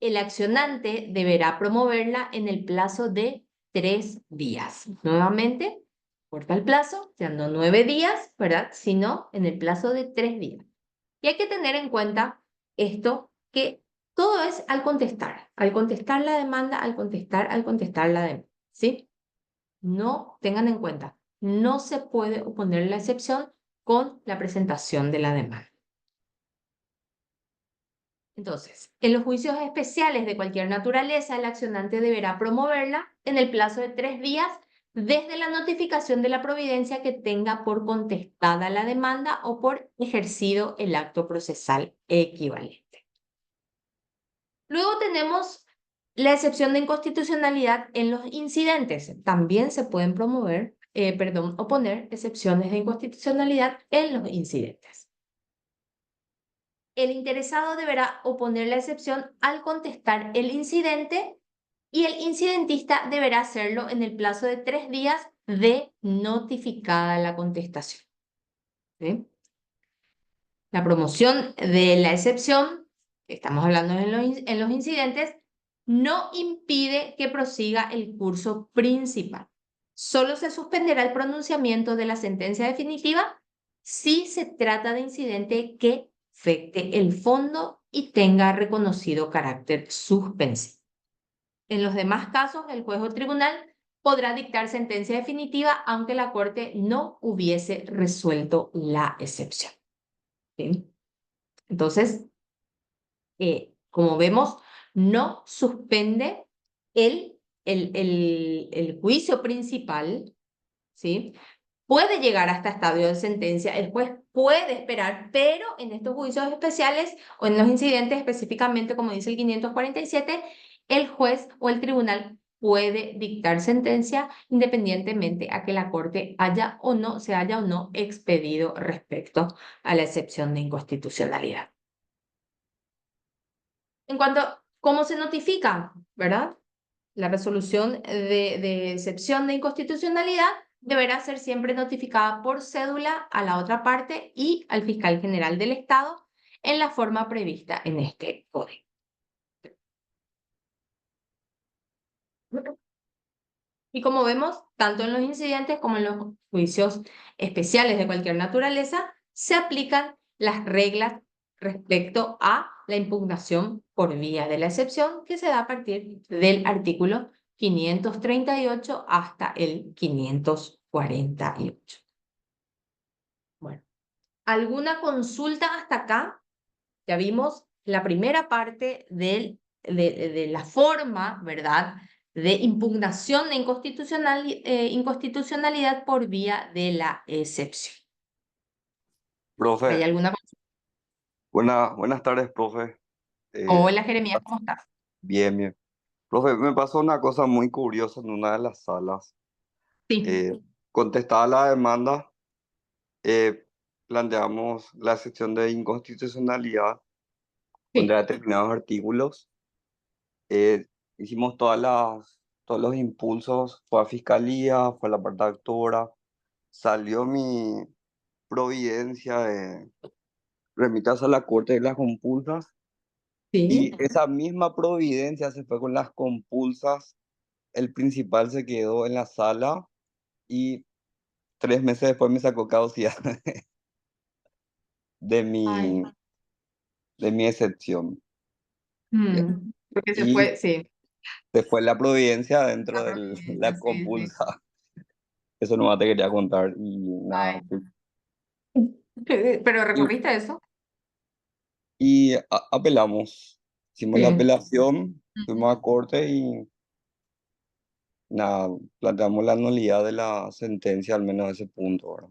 El accionante deberá promoverla en el plazo de 3 días. Nuevamente, corta el plazo, ya no 9 días, ¿verdad?, sino en el plazo de 3 días. Y hay que tener en cuenta esto, que todo es al contestar la demanda, al contestar la demanda, ¿sí? No tengan en cuenta, no se puede oponer la excepción con la presentación de la demanda. Entonces, en los juicios especiales de cualquier naturaleza, el accionante deberá promoverla en el plazo de 3 días desde la notificación de la providencia que tenga por contestada la demanda o por ejercido el acto procesal equivalente. Luego tenemos la excepción de inconstitucionalidad en los incidentes. También se pueden oponer excepciones de inconstitucionalidad en los incidentes. El interesado deberá oponer la excepción al contestar el incidente y el incidentista deberá hacerlo en el plazo de 3 días de notificada la contestación. ¿Sí? La promoción de la excepción, estamos hablando en los incidentes, no impide que prosiga el curso principal. Solo se suspenderá el pronunciamiento de la sentencia definitiva si se trata de incidente que afecte el fondo y tenga reconocido carácter suspensivo. En los demás casos, el juez o tribunal podrá dictar sentencia definitiva aunque la Corte no hubiese resuelto la excepción. ¿Sí? Entonces, como vemos, no suspende el juicio principal, ¿sí? Puede llegar hasta estadio de sentencia, el juez puede esperar, pero en estos juicios especiales o en los incidentes específicamente, como dice el 547, el juez o el tribunal puede dictar sentencia independientemente a que la Corte se haya o no expedido respecto a la excepción de inconstitucionalidad. En cuanto a cómo se notifica, ¿verdad?, la resolución de excepción de inconstitucionalidad deberá ser siempre notificada por cédula a la otra parte y al fiscal general del Estado en la forma prevista en este código. Y como vemos, tanto en los incidentes como en los juicios especiales de cualquier naturaleza, se aplican las reglas respecto a la impugnación por vía de la excepción que se da a partir del artículo 538 hasta el 548. Bueno, ¿alguna consulta hasta acá? Ya vimos la primera parte de la forma, ¿verdad?, de impugnación de inconstitucionalidad por vía de la excepción. ¿Hay Profe, alguna consulta? buenas tardes, profe. Hola, Jeremías, ¿cómo estás? Bien, bien. Profe, me pasó una cosa muy curiosa en una de las salas. Sí, Eh, Contestada la demanda, eh, planteamos la sección de inconstitucionalidad contra sí, determinados artículos. Eh, Hicimos todas las todos los impulsos, fue a fiscalía, fue a la parte actora, salió mi providencia de remitirse a la corte de las compulsas y Sí. esa misma providencia se fue con las compulsas. El principal se quedó en la sala y 3 meses después me sacó caducidad de Ay. mi excepción. Porque se Y fue, sí. se fue la providencia La dentro de providencia, la sí, sí. compulsa. Eso nomás te quería contar y nada. Ay. Pero Y, recorriste eso. apelamos. Hicimos la Sí. apelación, Ujú. fuimos a corte y nada, planteamos la nulidad de la sentencia, al menos a ese punto, ¿verdad?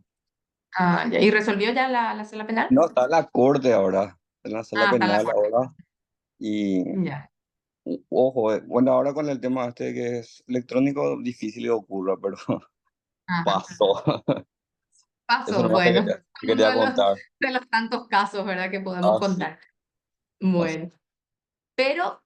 Ah, ya. ¿Y resolvió ya la sala penal? No, está en la corte ahora, en la sala Ah, está en la penal corte. ahora. Y Ya. ojo, bueno, ahora con el tema este que es electrónico, difícil que ocurra, pero Ajá. pasó. Eso Paso, no te bueno. quería, te Uno quería contar. de los tantos casos, ¿verdad? Que podemos Así, contar. así. Bueno. Pero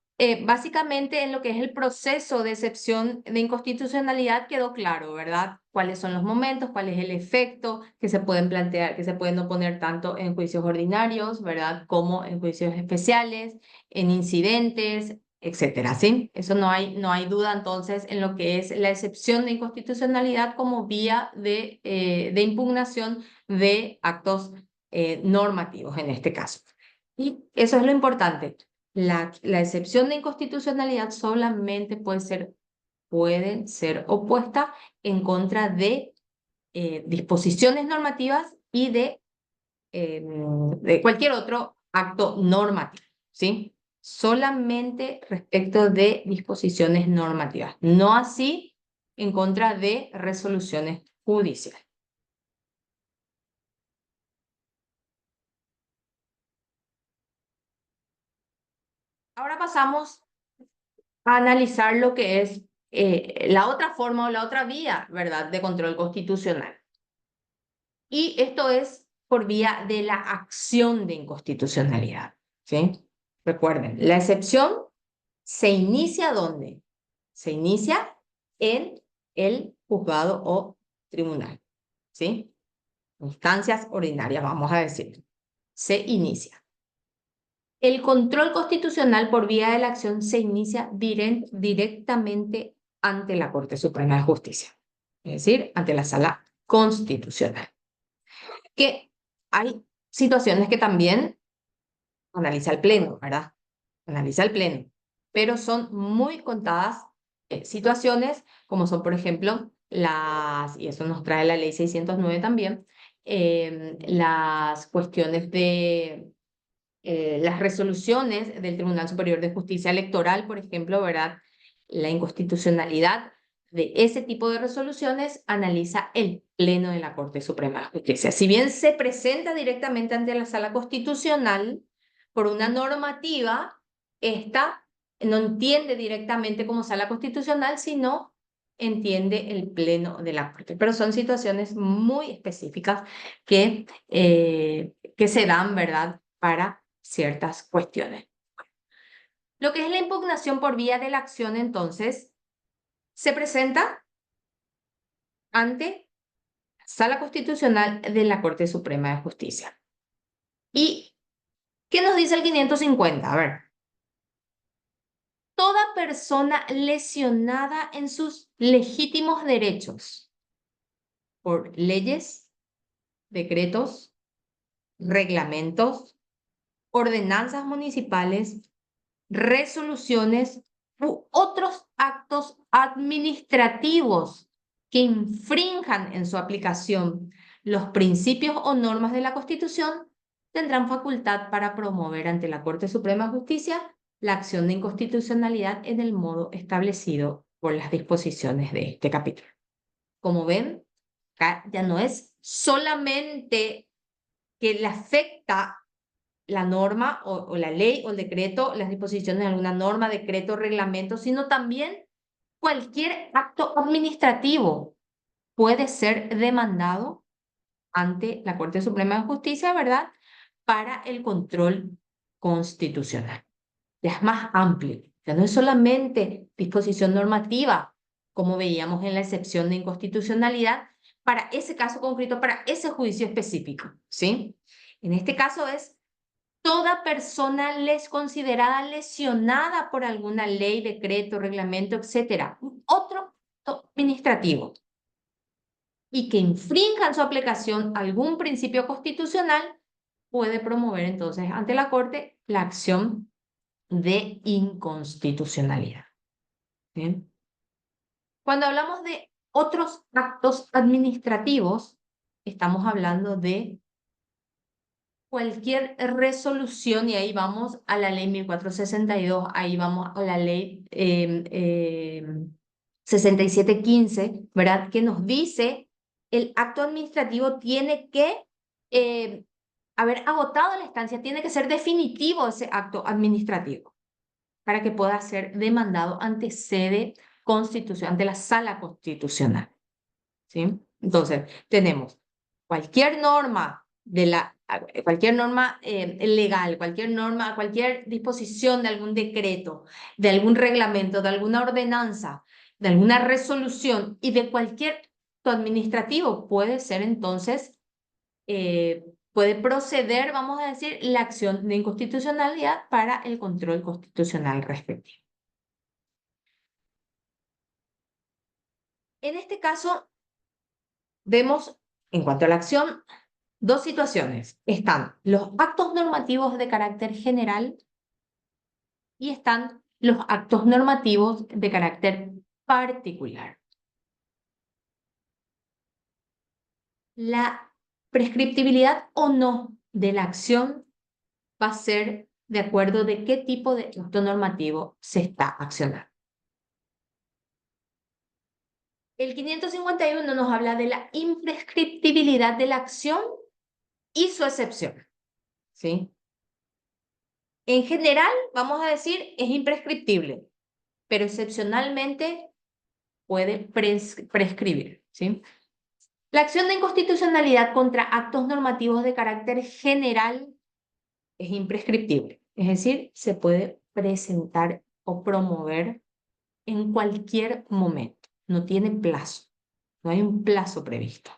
básicamente en lo que es el proceso de excepción de inconstitucionalidad quedó claro, ¿verdad? Cuáles son los momentos, cuál es el efecto que se pueden plantear, que se pueden oponer tanto en juicios ordinarios, ¿verdad? Como en juicios especiales, en incidentes, etcétera, ¿sí? Eso no hay duda entonces en lo que es la excepción de inconstitucionalidad como vía de impugnación de actos normativos en este caso. Y eso es lo importante. La excepción de inconstitucionalidad solamente puede ser opuesta en contra de disposiciones normativas y de cualquier otro acto normativo, ¿sí? Solamente respecto de disposiciones normativas, no así en contra de resoluciones judiciales. Ahora pasamos a analizar lo que es la otra forma o la otra vía, ¿verdad?, de control constitucional. Y esto es por vía de la acción de inconstitucionalidad, ¿sí? Recuerden, la excepción se inicia ¿dónde? Se inicia en el juzgado o tribunal, ¿sí? Instancias ordinarias, vamos a decir. Se inicia. El control constitucional por vía de la acción se inicia directamente ante la Corte Suprema de Justicia, es decir, ante la Sala Constitucional. Que hay situaciones que también analiza el Pleno, ¿verdad? Analiza el Pleno, pero son muy contadas situaciones, como son, por ejemplo, y eso nos trae la Ley 609 también, las cuestiones de las resoluciones del Tribunal Superior de Justicia Electoral, por ejemplo, ¿verdad? La inconstitucionalidad de ese tipo de resoluciones analiza el Pleno de la Corte Suprema de Justicia. Si bien se presenta directamente ante la Sala Constitucional por una normativa, esta no entiende directamente como Sala Constitucional, sino entiende el Pleno de la Corte. Pero son situaciones muy específicas que se dan, ¿verdad?, para ciertas cuestiones. Lo que es la impugnación por vía de la acción, entonces, se presenta ante la Sala Constitucional de la Corte Suprema de Justicia. ¿Y qué nos dice el 550? A ver, toda persona lesionada en sus legítimos derechos por leyes, decretos, reglamentos, ordenanzas municipales, resoluciones u otros actos administrativos que infrinjan en su aplicación los principios o normas de la Constitución, tendrán facultad para promover ante la Corte Suprema de Justicia la acción de inconstitucionalidad en el modo establecido por las disposiciones de este capítulo. Como ven, acá ya no es solamente que le afecta la norma o la ley o el decreto, las disposiciones de alguna norma, decreto, reglamento, sino también cualquier acto administrativo puede ser demandado ante la Corte Suprema de Justicia, ¿verdad?, para el control constitucional. Ya es más amplio, ya no es solamente disposición normativa como veíamos en la excepción de inconstitucionalidad, para ese caso concreto, para ese juicio específico, ¿sí? En este caso es toda persona considerada lesionada por alguna ley, decreto, reglamento, etcétera, otro acto administrativo, y que infrinja en su aplicación algún principio constitucional, puede promover entonces ante la Corte la acción de inconstitucionalidad. ¿Bien? Cuando hablamos de otros actos administrativos, estamos hablando de cualquier resolución, y ahí vamos a la ley 1462, ahí vamos a la ley 6715, ¿verdad? Que nos dice el acto administrativo tiene que haber agotado la instancia, tiene que ser definitivo ese acto administrativo para que pueda ser demandado ante sede constitucional, ante la sala constitucional, ¿sí? Entonces, tenemos cualquier norma cualquier norma legal, cualquier norma, cualquier disposición de algún decreto, de algún reglamento, de alguna ordenanza, de alguna resolución y de cualquier acto administrativo puede ser entonces, puede proceder, vamos a decir, la acción de inconstitucionalidad para el control constitucional respectivo. En este caso, vemos, en cuanto a la acción, dos situaciones. Están los actos normativos de carácter general y están los actos normativos de carácter particular. La prescriptibilidad o no de la acción va a ser de acuerdo de qué tipo de acto normativo se está accionando. El 551 nos habla de la imprescriptibilidad de la acción y su excepción, ¿sí? En general, vamos a decir, es imprescriptible, pero excepcionalmente puede prescribir, ¿sí? La acción de inconstitucionalidad contra actos normativos de carácter general es imprescriptible, es decir, se puede presentar o promover en cualquier momento, no tiene plazo, no hay un plazo previsto.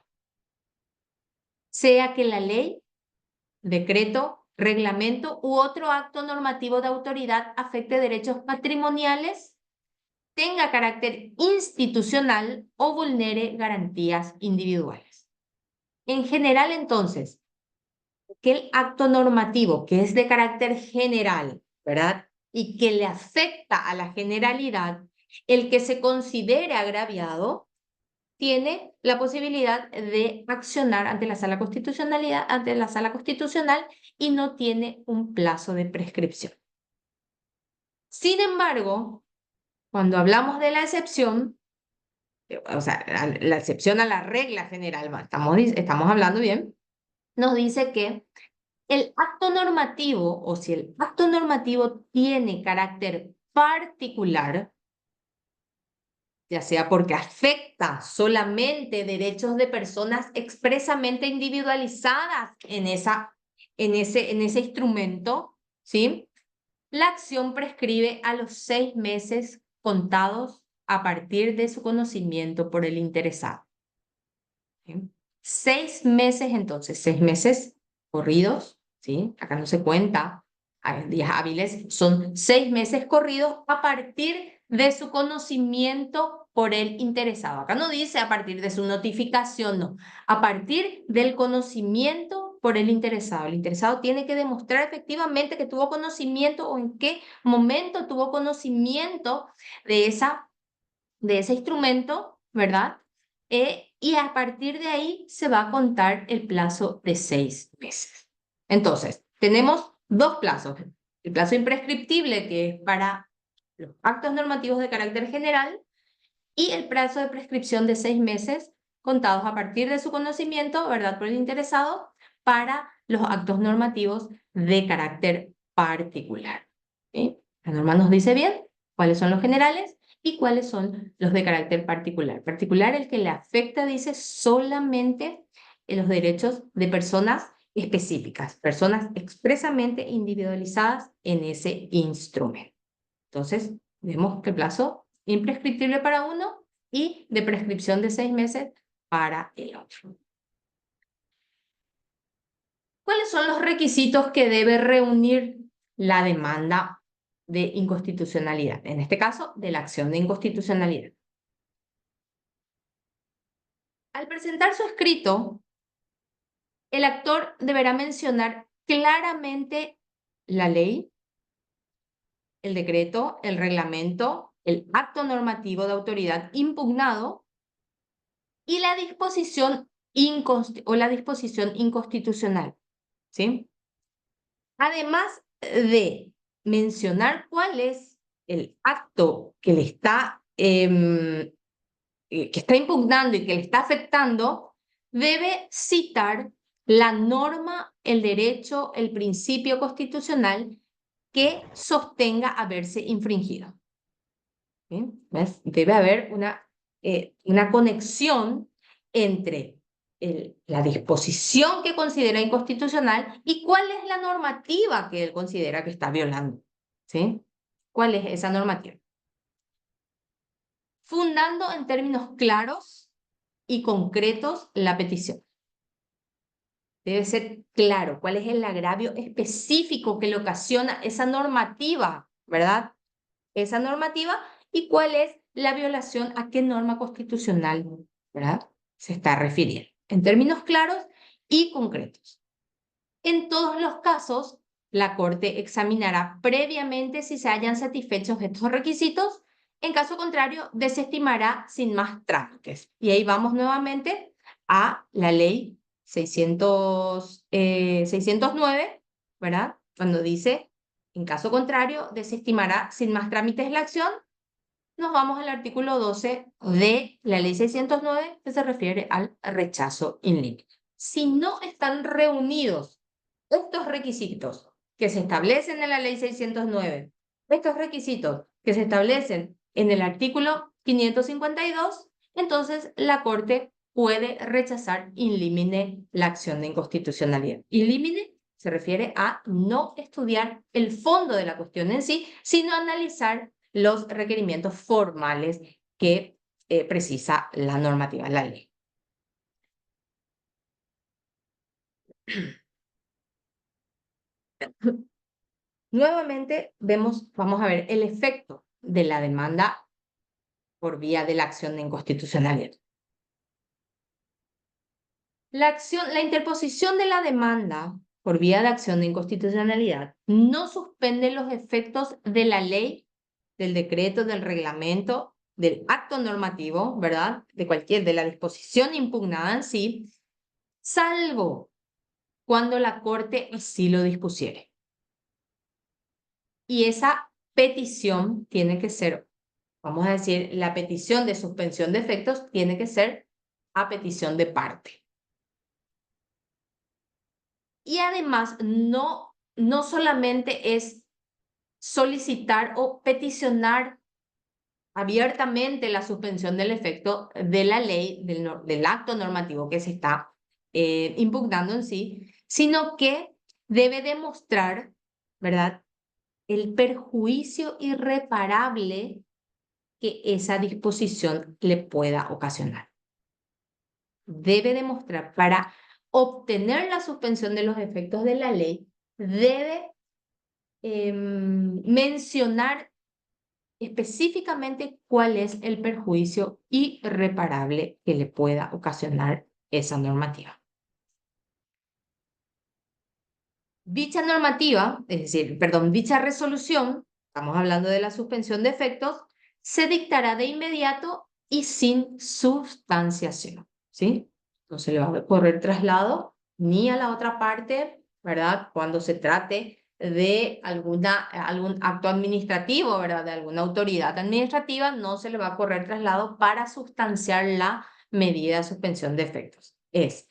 Sea que la ley, decreto, reglamento u otro acto normativo de autoridad afecte derechos patrimoniales, tenga carácter institucional o vulnere garantías individuales. En general, entonces, aquel acto normativo que es de carácter general, ¿verdad? Y que le afecta a la generalidad, el que se considere agraviado, tiene la posibilidad de accionar ante la sala constitucional y no tiene un plazo de prescripción. Sin embargo, cuando hablamos de la excepción, o sea, la excepción a la regla general, estamos hablando bien, nos dice que el acto normativo, o si el acto normativo tiene carácter particular, ya sea porque afecta solamente derechos de personas expresamente individualizadas en ese instrumento, ¿sí? La acción prescribe a los 6 meses contados a partir de su conocimiento por el interesado. ¿Sí? 6 meses entonces, 6 meses corridos, ¿sí? Acá no se cuenta días hábiles, son 6 meses corridos a partir de su conocimiento por el interesado. Acá no dice a partir de su notificación, no. A partir del conocimiento por el interesado. El interesado tiene que demostrar efectivamente que tuvo conocimiento o en qué momento tuvo conocimiento de ese instrumento, ¿verdad? Y a partir de ahí se va a contar el plazo de 6 meses. Entonces, tenemos dos plazos. El plazo imprescriptible, que es para los actos normativos de carácter general, y el plazo de prescripción de 6 meses contados a partir de su conocimiento, ¿verdad?, por el interesado, para los actos normativos de carácter particular. ¿Sí? La norma nos dice bien cuáles son los generales y cuáles son los de carácter particular. Particular, el que le afecta, dice, solamente en los derechos de personas específicas, personas expresamente individualizadas en ese instrumento. Entonces, vemos que el plazo imprescriptible para uno y de prescripción de 6 meses para el otro. ¿Cuáles son los requisitos que debe reunir la demanda de inconstitucionalidad? En este caso, de la acción de inconstitucionalidad. Al presentar su escrito, el actor deberá mencionar claramente la ley, el decreto, el reglamento, el acto normativo de autoridad impugnado y la disposición inconstitucional, ¿sí? Además de mencionar cuál es el acto que le está, que está impugnando y que le está afectando, debe citar la norma, el derecho, el principio constitucional que sostenga haberse infringido. ¿Sí? ¿Ves? Debe haber una conexión entre la disposición que considera inconstitucional y cuál es la normativa que él considera que está violando. ¿Sí? ¿Cuál es esa normativa? Fundando en términos claros y concretos la petición. Debe ser claro cuál es el agravio específico que le ocasiona esa normativa, ¿verdad? Esa normativa y cuál es la violación a qué norma constitucional, ¿verdad? Se está refiriendo. En términos claros y concretos. En todos los casos, la Corte examinará previamente si se hayan satisfecho estos requisitos. En caso contrario, desestimará sin más trámites. Y ahí vamos nuevamente a la ley 609, ¿verdad? Cuando dice, en caso contrario, desestimará sin más trámites la acción. Nos vamos al artículo 12 de la ley 609, que se refiere al rechazo in limine. Si no están reunidos estos requisitos que se establecen en la ley 609, estos requisitos que se establecen en el artículo 552, entonces la Corte puede rechazar in limine la acción de inconstitucionalidad. In limine se refiere a no estudiar el fondo de la cuestión en sí, sino analizar los requerimientos formales que precisa la normativa, la ley. Nuevamente vamos a ver el efecto de la demanda por vía de la acción de inconstitucionalidad. La interposición de la demanda por vía de acción de inconstitucionalidad no suspende los efectos de la ley, del decreto, del reglamento, del acto normativo, ¿verdad? De la disposición impugnada en sí, salvo cuando la Corte así lo dispusiere. Y esa petición tiene que ser, vamos a decir, la petición de suspensión de efectos tiene que ser a petición de parte. Y además, no solamente es solicitar o peticionar abiertamente la suspensión del efecto de la ley, del acto normativo que se está impugnando en sí, sino que debe demostrar, ¿verdad?, el perjuicio irreparable que esa disposición le pueda ocasionar. Debe demostrar, para obtener la suspensión de los efectos de la ley, debe mencionar específicamente cuál es el perjuicio irreparable que le pueda ocasionar esa normativa. Dicha normativa, dicha resolución, estamos hablando de la suspensión de efectos, se dictará de inmediato y sin sustanciación, ¿sí? No se le va a correr traslado ni a la otra parte, ¿verdad? Cuando se trate de algún acto administrativo, ¿verdad? De alguna autoridad administrativa, no se le va a correr traslado para sustanciar la medida de suspensión de efectos. Es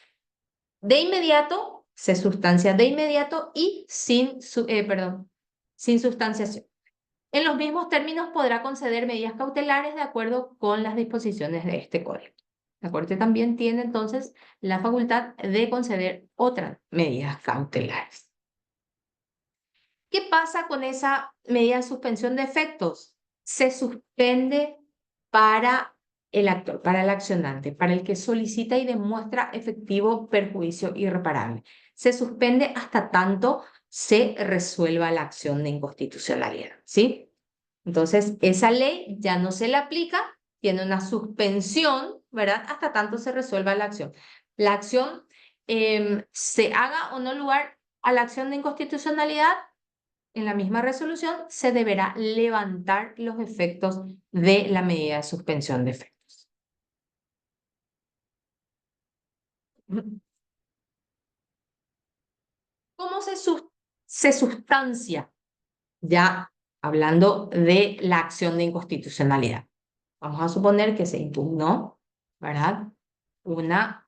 de inmediato, se sustancia de inmediato y sin sustanciación. En los mismos términos podrá conceder medidas cautelares de acuerdo con las disposiciones de este código. La Corte también tiene entonces la facultad de conceder otras medidas cautelares. ¿Qué pasa con esa medida de suspensión de efectos? Se suspende para el actor, para el accionante, para el que solicita y demuestra efectivo perjuicio irreparable. Se suspende hasta tanto se resuelva la acción de inconstitucionalidad, ¿sí? Entonces, esa ley ya no se le aplica, tiene una suspensión, ¿verdad? Hasta tanto se resuelva la acción. La acción se haga o no lugar a la acción de inconstitucionalidad, en la misma resolución se deberá levantar los efectos de la medida de suspensión de efectos. ¿Cómo se sustancia? Ya hablando de la acción de inconstitucionalidad. Vamos a suponer que se impugnó, ¿verdad? Una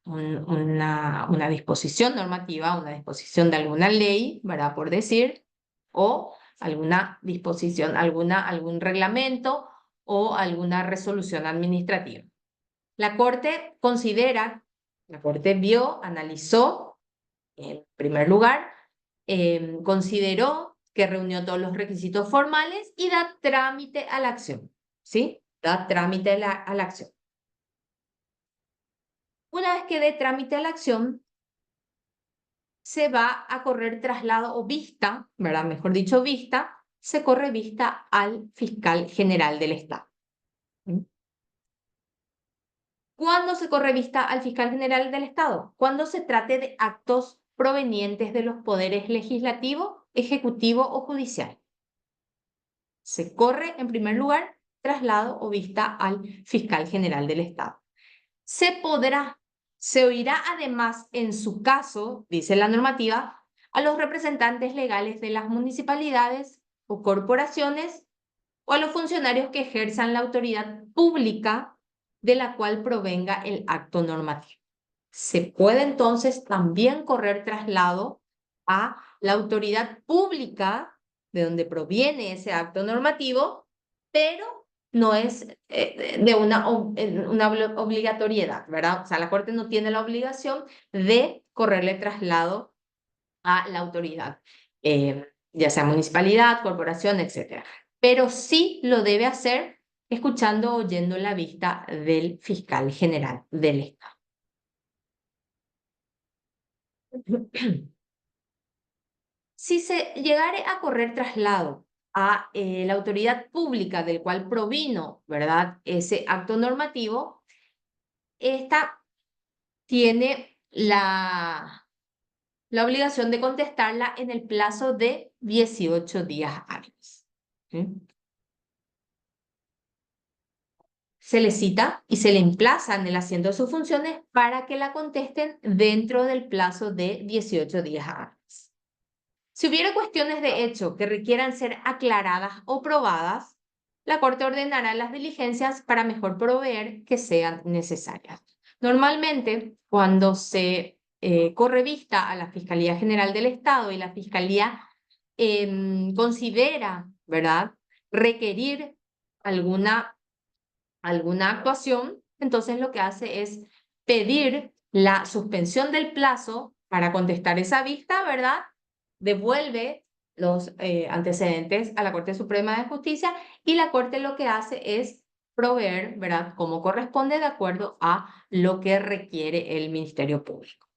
disposición normativa, una disposición de alguna ley, ¿verdad? Por decir, o alguna disposición, algún reglamento o alguna resolución administrativa. La Corte vio, analizó, en primer lugar, consideró que reunió todos los requisitos formales y da trámite a la acción, ¿sí? Da trámite a la acción. Una vez que dé trámite a la acción, se va a correr traslado o vista, ¿verdad? Mejor dicho, vista, se corre vista al fiscal general del Estado. ¿Cuándo se corre vista al fiscal general del Estado? Cuando se trate de actos provenientes de los poderes legislativo, ejecutivo o judicial. Se corre, en primer lugar, traslado o vista al fiscal general del Estado. Se oirá además, en su caso, dice la normativa, a los representantes legales de las municipalidades o corporaciones o a los funcionarios que ejerzan la autoridad pública de la cual provenga el acto normativo. Se puede entonces también correr traslado a la autoridad pública de donde proviene ese acto normativo, pero no es de una obligatoriedad, ¿verdad? O sea, la Corte no tiene la obligación de correrle traslado a la autoridad, ya sea municipalidad, corporación, etc. Pero sí lo debe hacer escuchando o oyendo la vista del fiscal general del Estado. Si se llegare a correr traslado a la autoridad pública del cual provino, ¿verdad?, ese acto normativo, esta tiene la obligación de contestarla en el plazo de 18 días hábiles. ¿Sí? Se le cita y se le emplaza en el asiento de sus funciones para que la contesten dentro del plazo de 18 días hábiles. Si hubiera cuestiones de hecho que requieran ser aclaradas o probadas, la Corte ordenará las diligencias para mejor proveer que sean necesarias. Normalmente, cuando se corre vista a la Fiscalía General del Estado y la Fiscalía considera, ¿verdad?, requerir alguna actuación, entonces lo que hace es pedir la suspensión del plazo para contestar esa vista, ¿verdad? Devuelve los antecedentes a la Corte Suprema de Justicia y la Corte lo que hace es proveer, ¿verdad?, como corresponde de acuerdo a lo que requiere el Ministerio Público.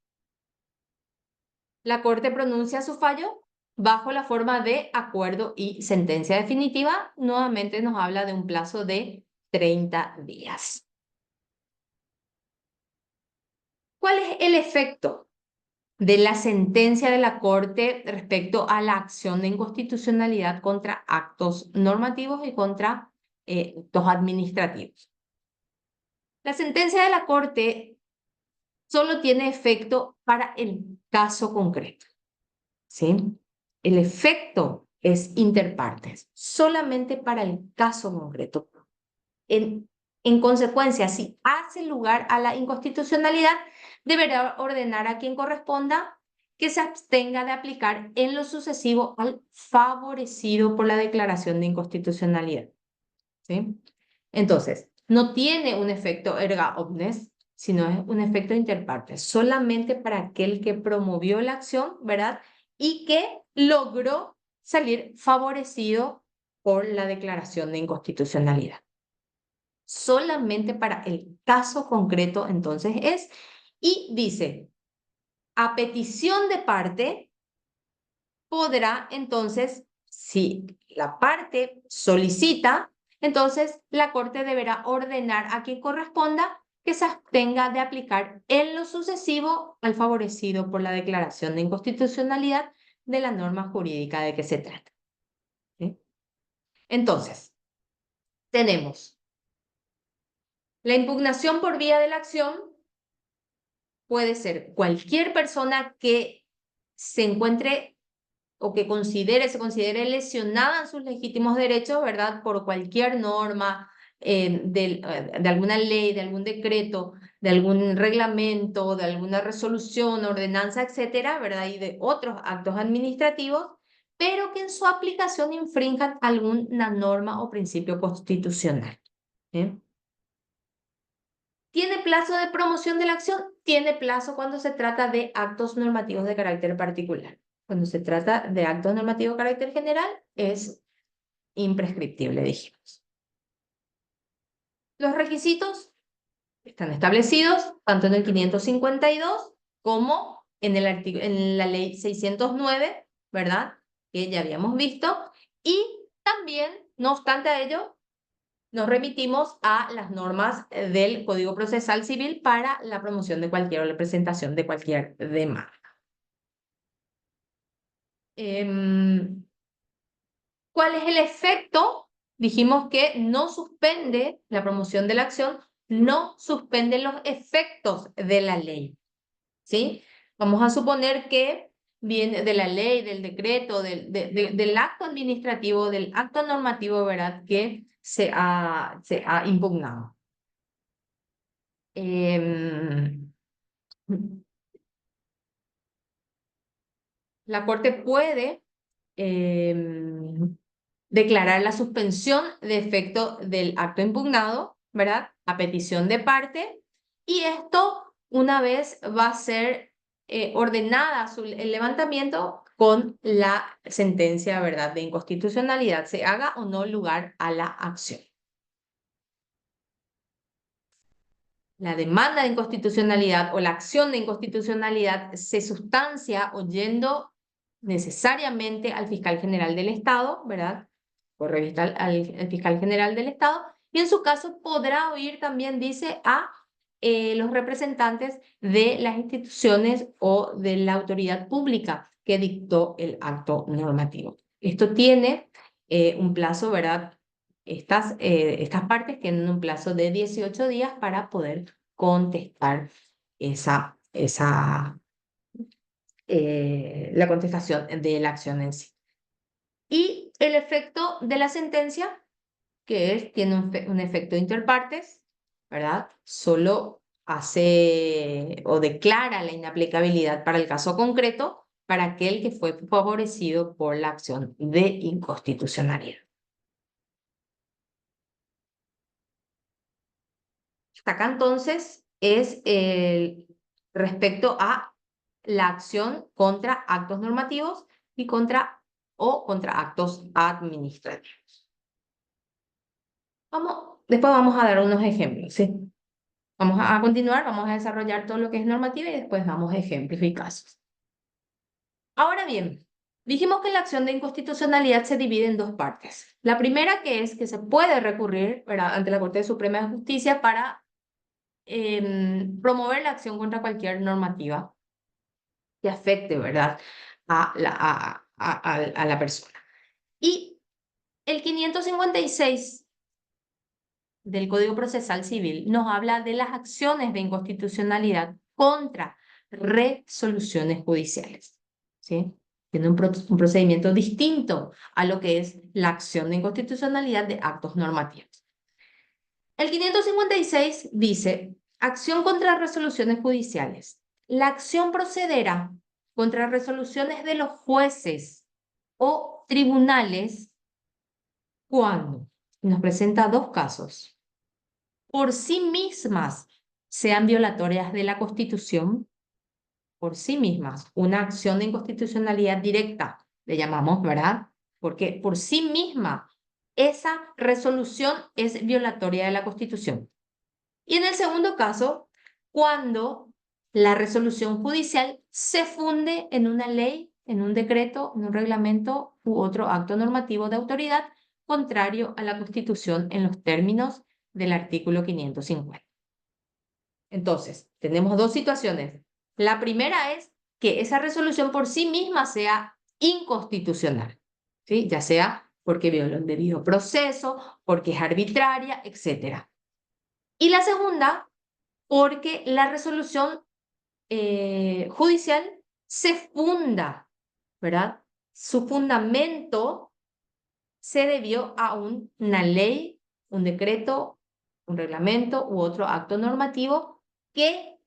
La Corte pronuncia su fallo bajo la forma de acuerdo y sentencia definitiva. Nuevamente nos habla de un plazo de 30 días. ¿Cuál es el efecto de la sentencia de la Corte respecto a la acción de inconstitucionalidad contra actos normativos y contra actos administrativos? La sentencia de la Corte solo tiene efecto para el caso concreto, ¿sí? El efecto es inter partes, solamente para el caso concreto. En consecuencia, si hace lugar a la inconstitucionalidad, deberá ordenar a quien corresponda que se abstenga de aplicar en lo sucesivo al favorecido por la declaración de inconstitucionalidad. ¿Sí? Entonces, no tiene un efecto erga omnes, sino es un efecto inter partes, solamente para aquel que promovió la acción, ¿verdad?, y que logró salir favorecido por la declaración de inconstitucionalidad. solamente para el caso concreto, entonces es, y dice, a petición de parte, podrá entonces, si la parte solicita, entonces la Corte deberá ordenar a quien corresponda que se abstenga de aplicar en lo sucesivo al favorecido por la declaración de inconstitucionalidad de la norma jurídica de que se trata. ¿Sí? Entonces, tenemos la impugnación por vía de la acción, puede ser cualquier persona que se encuentre o que se considere lesionada en sus legítimos derechos, ¿verdad? Por cualquier norma de alguna ley, de algún decreto, de algún reglamento, de alguna resolución, ordenanza, etcétera, ¿verdad? Y de otros actos administrativos, pero que en su aplicación infrinjan alguna norma o principio constitucional. ¿Sí? ¿Tiene plazo de promoción de la acción? Tiene plazo cuando se trata de actos normativos de carácter particular. Cuando se trata de actos normativos de carácter general, es imprescriptible, dijimos. Los requisitos están establecidos tanto en el 552 como en la ley 609, ¿verdad? Que ya habíamos visto. Y también, no obstante a ello, nos remitimos a las normas del Código Procesal Civil para la promoción de cualquier o la presentación de cualquier demanda. ¿Cuál es el efecto? Dijimos que no suspende la promoción de la acción, no suspende los efectos de la ley. ¿Sí? Vamos a suponer que viene de la ley, del decreto, del acto administrativo, del acto normativo, ¿verdad? Que se ha impugnado. La Corte puede declarar la suspensión de efecto del acto impugnado, ¿verdad? A petición de parte, y esto una vez va a ser ordenada el levantamiento con la sentencia, ¿verdad?, de inconstitucionalidad, se haga o no lugar a la acción. La demanda de inconstitucionalidad o la acción de inconstitucionalidad se sustancia oyendo necesariamente al fiscal general del Estado, ¿verdad? Por revista al fiscal general del Estado, y en su caso podrá oír también, dice, a los representantes de las instituciones o de la autoridad pública que dictó el acto normativo. Esto tiene un plazo, ¿verdad? Estas partes tienen un plazo de 18 días para poder contestar la contestación de la acción en sí. Y el efecto de la sentencia, que tiene un efecto interpartes, ¿verdad? Solo hace o declara la inaplicabilidad para el caso concreto para aquel que fue favorecido por la acción de inconstitucionalidad. Hasta acá entonces es respecto a la acción contra actos normativos y contra actos administrativos. Después vamos a dar unos ejemplos, ¿sí? Vamos a continuar, vamos a desarrollar todo lo que es normativa y después damos ejemplos y casos. Ahora bien, dijimos que la acción de inconstitucionalidad se divide en dos partes. La primera que es que se puede recurrir, ¿verdad?, ante la Corte Suprema de Justicia para promover la acción contra cualquier normativa que afecte, ¿verdad?, a la persona. Y el 556 del Código Procesal Civil nos habla de las acciones de inconstitucionalidad contra resoluciones judiciales, ¿sí? Tiene un procedimiento distinto a lo que es la acción de inconstitucionalidad de actos normativos. El 556 dice: acción contra resoluciones judiciales. La acción procederá contra resoluciones de los jueces o tribunales cuando nos presenta dos casos. Por sí mismas sean violatorias de la Constitución, por sí mismas, una acción de inconstitucionalidad directa, le llamamos, ¿verdad? Porque por sí misma esa resolución es violatoria de la Constitución. Y en el segundo caso, cuando la resolución judicial se funde en una ley, en un decreto, en un reglamento u otro acto normativo de autoridad contrario a la Constitución en los términos del artículo 550. Entonces, tenemos dos situaciones. La primera es que esa resolución por sí misma sea inconstitucional, ¿sí? Ya sea porque viola un debido proceso, porque es arbitraria, etc. Y la segunda, porque la resolución judicial se funda, ¿verdad? Su fundamento se debió a una ley, un decreto, un reglamento u otro acto normativo que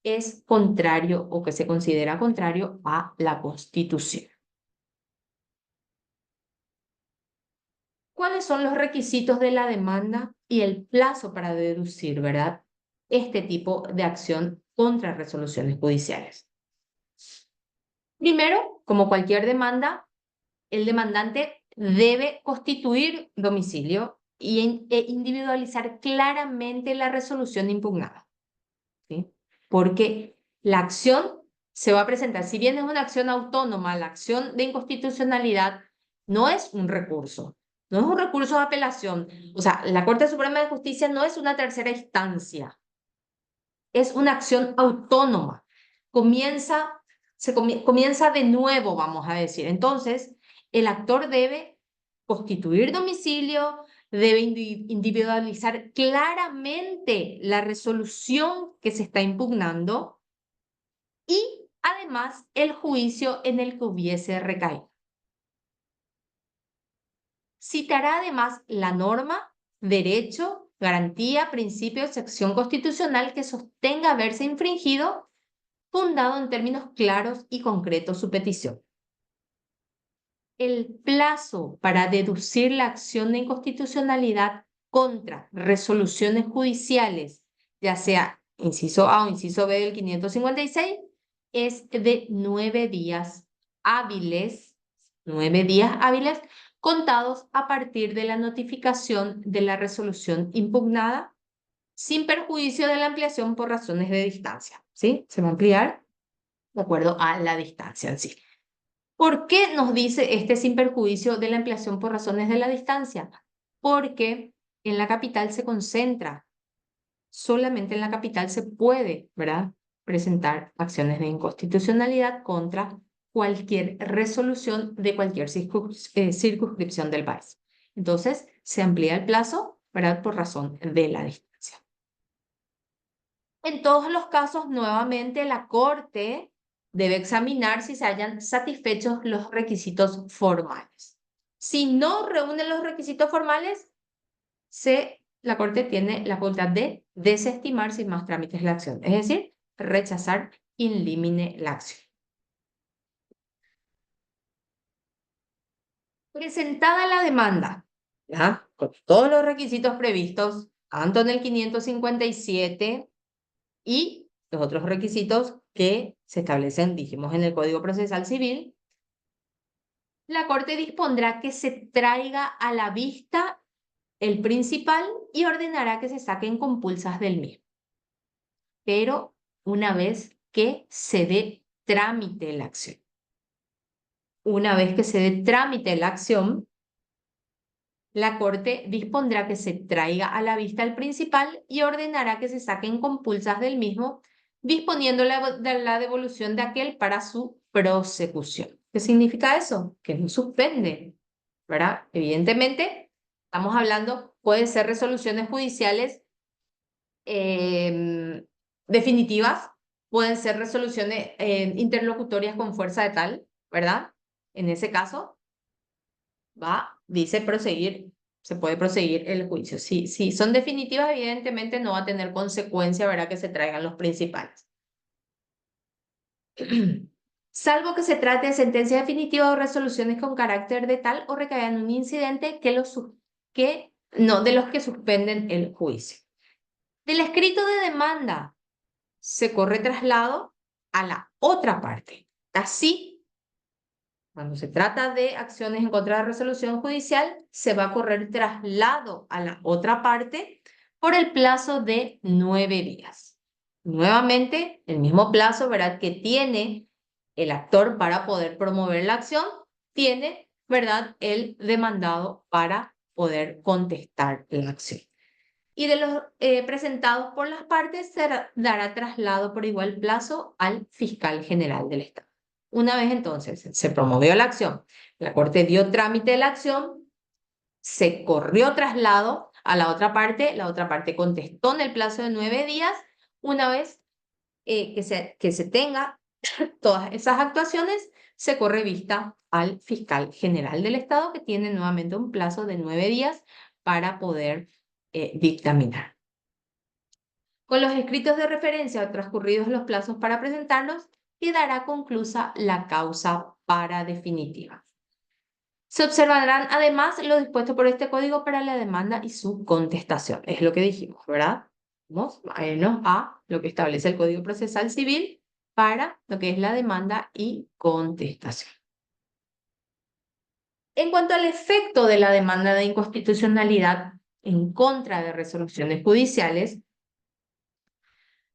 es contrario o que se considera contrario a la Constitución. ¿Cuáles son los requisitos de la demanda y el plazo para deducir, verdad, este tipo de acción contra resoluciones judiciales? Primero, como cualquier demanda, el demandante debe constituir domicilio e individualizar claramente la resolución impugnada, ¿sí? Porque la acción se va a presentar, si bien es una acción autónoma, la acción de inconstitucionalidad no es un recurso, no es un recurso de apelación. O sea, la Corte Suprema de Justicia no es una tercera instancia, es una acción autónoma. Comienza de nuevo, vamos a decir. Entonces, el actor debe constituir domicilio, debe individualizar claramente la resolución que se está impugnando y además el juicio en el que hubiese recaído. Citará además la norma, derecho, garantía, principio, sección constitucional que sostenga haberse infringido, fundado en términos claros y concretos su petición. El plazo para deducir la acción de inconstitucionalidad contra resoluciones judiciales, ya sea inciso A o inciso B del 556, es de 9 días hábiles, 9 días hábiles contados a partir de la notificación de la resolución impugnada, sin perjuicio de la ampliación por razones de distancia, ¿sí? Se va a ampliar de acuerdo a la distancia en sí. ¿Por qué nos dice este sin perjuicio de la ampliación por razones de la distancia? Porque en la capital se concentra, solamente en la capital se puede, ¿verdad?, presentar acciones de inconstitucionalidad contra cualquier resolución de cualquier circunscripción del país. Entonces, se amplía el plazo, ¿verdad?, por razón de la distancia. En todos los casos, nuevamente, la Corte debe examinar si se hayan satisfechos los requisitos formales. Si no reúnen los requisitos formales, la Corte tiene la facultad de desestimar sin más trámites la acción, es decir, rechazar in limine la acción. Presentada la demanda, ¿ya?, con todos los requisitos previstos, tanto en el 557 y los otros requisitos que se establecen, dijimos, en el Código Procesal Civil, la Corte dispondrá que se traiga a la vista el principal y ordenará que se saquen compulsas del mismo. Pero una vez que se dé trámite la acción. Una vez que se dé trámite la acción, la Corte dispondrá que se traiga a la vista el principal y ordenará que se saquen compulsas del mismo, disponiendo de la devolución de aquel para su prosecución. ¿Qué significa eso? Que no suspende, ¿verdad? Evidentemente, estamos hablando, pueden ser resoluciones judiciales definitivas, pueden ser resoluciones interlocutorias con fuerza de tal, ¿verdad? En ese caso, dice proseguir, se puede proseguir el juicio. Si son definitivas, evidentemente no va a tener consecuencia, ¿verdad?, que se traigan los principales. Salvo que se trate de sentencia definitiva o resoluciones con carácter de tal o recaigan en un incidente de los que suspenden el juicio. Del escrito de demanda se corre traslado a la otra parte. Así, Cuando se trata de acciones en contra de resolución judicial, se va a correr traslado a la otra parte por el plazo de 9 días. Nuevamente, el mismo plazo, ¿verdad?, que tiene el actor para poder promover la acción, tiene, ¿verdad?, el demandado para poder contestar la acción. Y de los presentados por las partes se dará traslado por igual plazo al fiscal general del Estado. Una vez entonces se promovió la acción, la Corte dio trámite de la acción, se corrió traslado a la otra parte contestó en el plazo de 9 días. Una vez que se tenga todas esas actuaciones, se corre vista al fiscal general del Estado, que tiene nuevamente un plazo de 9 días para poder dictaminar. Con los escritos de referencia transcurridos los plazos para presentarlos, quedará conclusa la causa para definitiva. Se observarán además lo dispuesto por este código para la demanda y su contestación. Es lo que dijimos, ¿verdad? Vamos a irnos a lo que establece el Código Procesal Civil para lo que es la demanda y contestación. En cuanto al efecto de la demanda de inconstitucionalidad en contra de resoluciones judiciales,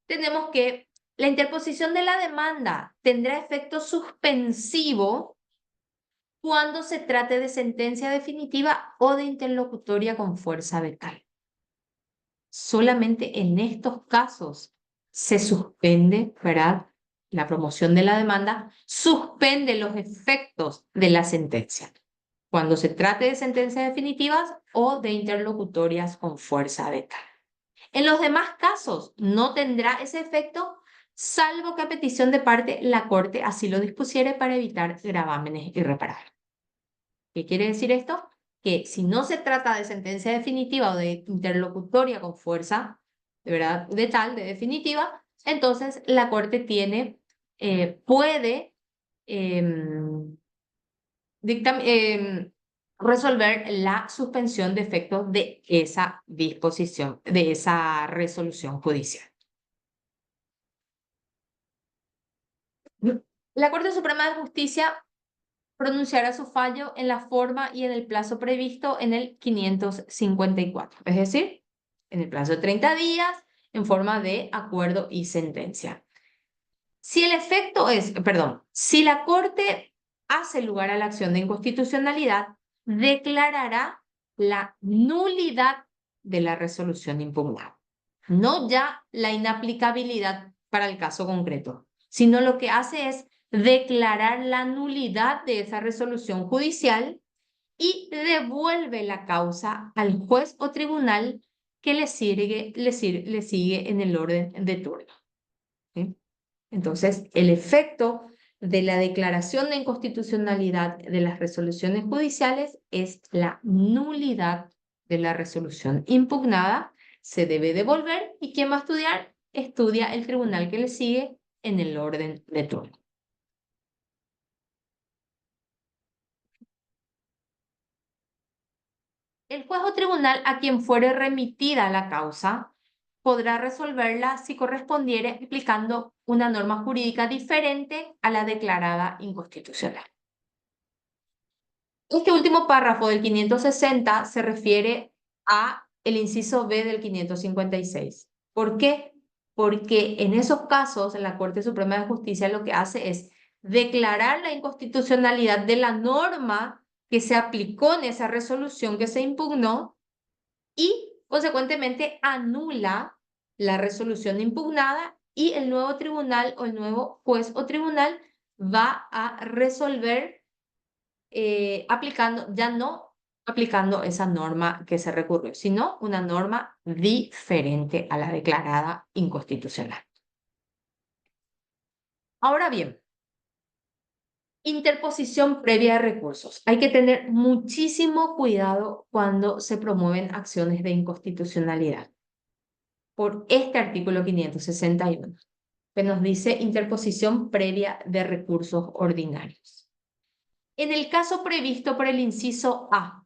tenemos que la interposición de la demanda tendrá efecto suspensivo cuando se trate de sentencia definitiva o de interlocutoria con fuerza vetal. Solamente en estos casos se suspende, ¿verdad?, la promoción de la demanda, suspende los efectos de la sentencia, cuando se trate de sentencias definitivas o de interlocutorias con fuerza vetal. En los demás casos no tendrá ese efecto, salvo que a petición de parte la Corte así lo dispusiere para evitar gravámenes irreparables. ¿Qué quiere decir esto? Que si no se trata de sentencia definitiva o de interlocutoria con fuerza, de verdad, de definitiva, entonces la Corte puede resolver la suspensión de efectos de esa disposición, de esa resolución judicial. La Corte Suprema de Justicia pronunciará su fallo en la forma y en el plazo previsto en el 554, es decir, en el plazo de 30 días, en forma de acuerdo y sentencia. Si la Corte hace lugar a la acción de inconstitucionalidad, declarará la nulidad de la resolución impugnada. No ya la inaplicabilidad para el caso concreto, sino lo que hace es declarar la nulidad de esa resolución judicial y devuelve la causa al juez o tribunal que le sigue en el orden de turno. ¿Sí? Entonces, el efecto de la declaración de inconstitucionalidad de las resoluciones judiciales es la nulidad de la resolución impugnada, se debe devolver y ¿quién va a estudiar? Estudia el tribunal que le sigue en el orden de turno. El juez o tribunal a quien fuere remitida la causa podrá resolverla si correspondiere aplicando una norma jurídica diferente a la declarada inconstitucional. Este último párrafo del 560 se refiere a el inciso B del 556. ¿Por qué? Porque en esos casos la Corte Suprema de Justicia lo que hace es declarar la inconstitucionalidad de la norma que se aplicó en esa resolución que se impugnó y, consecuentemente, anula la resolución impugnada y el nuevo tribunal o el nuevo juez o tribunal va a resolver ya no aplicando esa norma que se recurrió, sino una norma diferente a la declarada inconstitucional. Ahora bien, interposición previa de recursos. Hay que tener muchísimo cuidado cuando se promueven acciones de inconstitucionalidad por este artículo 561, que nos dice interposición previa de recursos ordinarios. En el caso previsto por el inciso A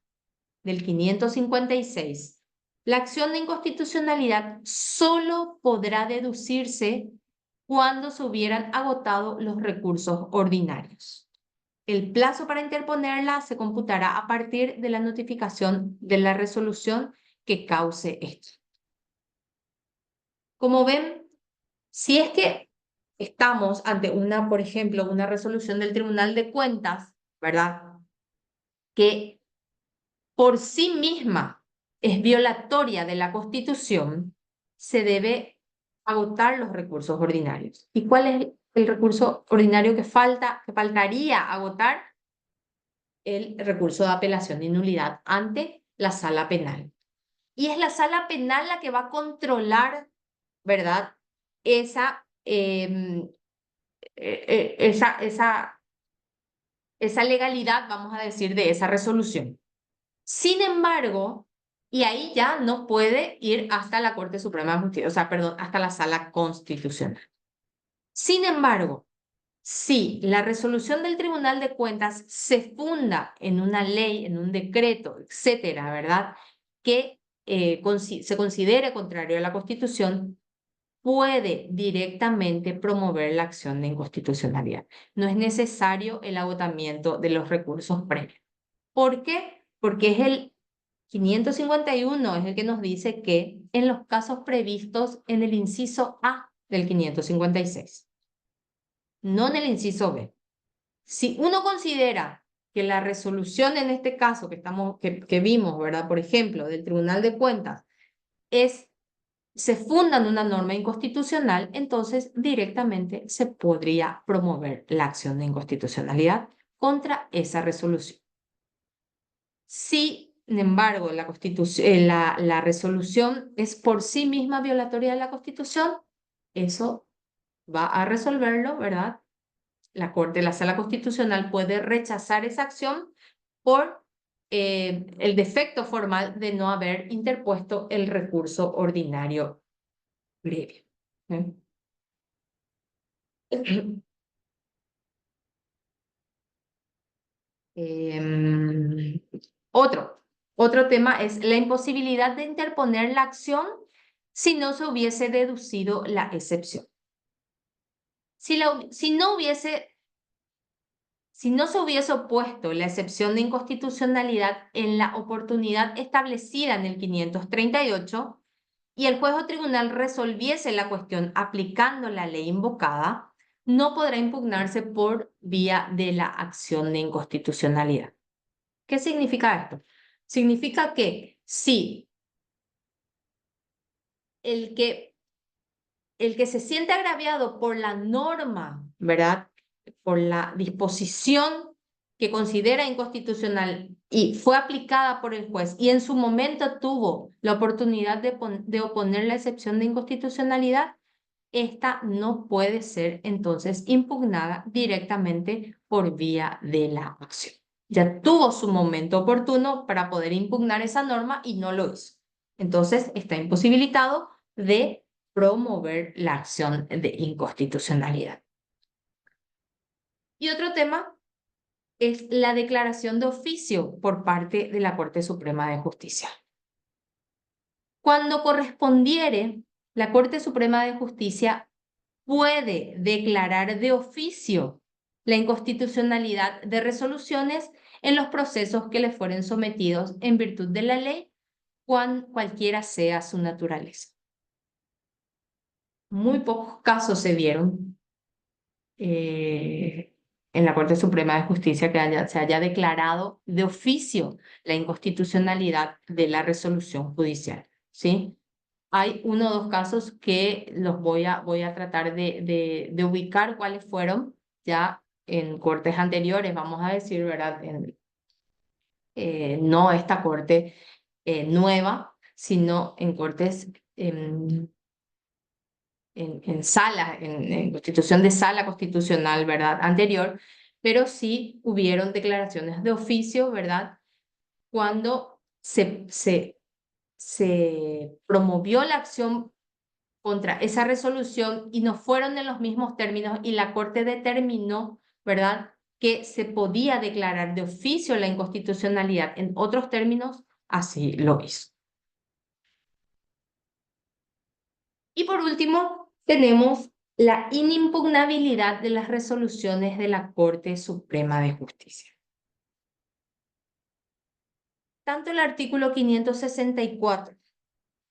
del 556, la acción de inconstitucionalidad solo podrá deducirse cuando se hubieran agotado los recursos ordinarios. El plazo para interponerla se computará a partir de la notificación de la resolución que cause esto. Como ven, si es que estamos ante una, por ejemplo, una resolución del Tribunal de Cuentas, ¿verdad? Que por sí misma es violatoria de la Constitución, se debe agotar los recursos ordinarios. ¿Y cuál es el recurso ordinario que faltaría agotar? El recurso de apelación y nulidad ante la sala penal. Y es la sala penal la que va a controlar, ¿verdad? Esa, esa legalidad, vamos a decir, de esa resolución. Sin embargo, y ahí ya no puede ir hasta la Corte Suprema de Justicia, o sea, perdón, hasta la Sala Constitucional. Sin embargo, si la resolución del Tribunal de Cuentas se funda en una ley, en un decreto, etcétera, ¿verdad? Que se considere contrario a la Constitución, puede directamente promover la acción de inconstitucionalidad. No es necesario el agotamiento de los recursos previos. ¿Por qué? Porque es el 551, es el que nos dice que en los casos previstos en el inciso A del 556, no en el inciso B. Si uno considera que la resolución en este caso que vimos, ¿verdad? Por ejemplo, del Tribunal de Cuentas, se funda en una norma inconstitucional, entonces directamente se podría promover la acción de inconstitucionalidad contra esa resolución. Si, sin embargo, la resolución es por sí misma violatoria de la Constitución, eso va a resolverlo, ¿verdad? La Sala Constitucional puede rechazar esa acción por el defecto formal de no haber interpuesto el recurso ordinario previo. Otro tema es la imposibilidad de interponer la acción si no se hubiese deducido la excepción. Si no se hubiese opuesto la excepción de inconstitucionalidad en la oportunidad establecida en el 538 y el juez o tribunal resolviese la cuestión aplicando la ley invocada, no podrá impugnarse por vía de la acción de inconstitucionalidad. ¿Qué significa esto? Significa que si el que se siente agraviado por la norma, ¿verdad? Por la disposición que considera inconstitucional y fue aplicada por el juez y en su momento tuvo la oportunidad de oponer la excepción de inconstitucionalidad, esta no puede ser entonces impugnada directamente por vía de la acción. Ya tuvo su momento oportuno para poder impugnar esa norma y no lo hizo. Entonces está imposibilitado de promover la acción de inconstitucionalidad. Y otro tema es la declaración de oficio por parte de la Corte Suprema de Justicia. Cuando correspondiere, la Corte Suprema de Justicia puede declarar de oficio la inconstitucionalidad de resoluciones en los procesos que le fueren sometidos en virtud de la ley, cualquiera sea su naturaleza. Muy pocos casos se vieron en la Corte Suprema de Justicia que se haya declarado de oficio la inconstitucionalidad de la resolución judicial, ¿sí? Hay uno o dos casos que los voy a tratar de ubicar cuáles fueron ya en cortes anteriores, vamos a decir, ¿verdad? No esta corte nueva, sino en cortes en constitución de sala constitucional, ¿verdad? Anterior, pero sí hubieron declaraciones de oficio, ¿verdad? Cuando se promovió la acción contra esa resolución y no fueron en los mismos términos y la Corte determinó, ¿verdad?, que se podía declarar de oficio la inconstitucionalidad en otros términos, así lo hizo. Y por último, tenemos la inimpugnabilidad de las resoluciones de la Corte Suprema de Justicia. Tanto el artículo 564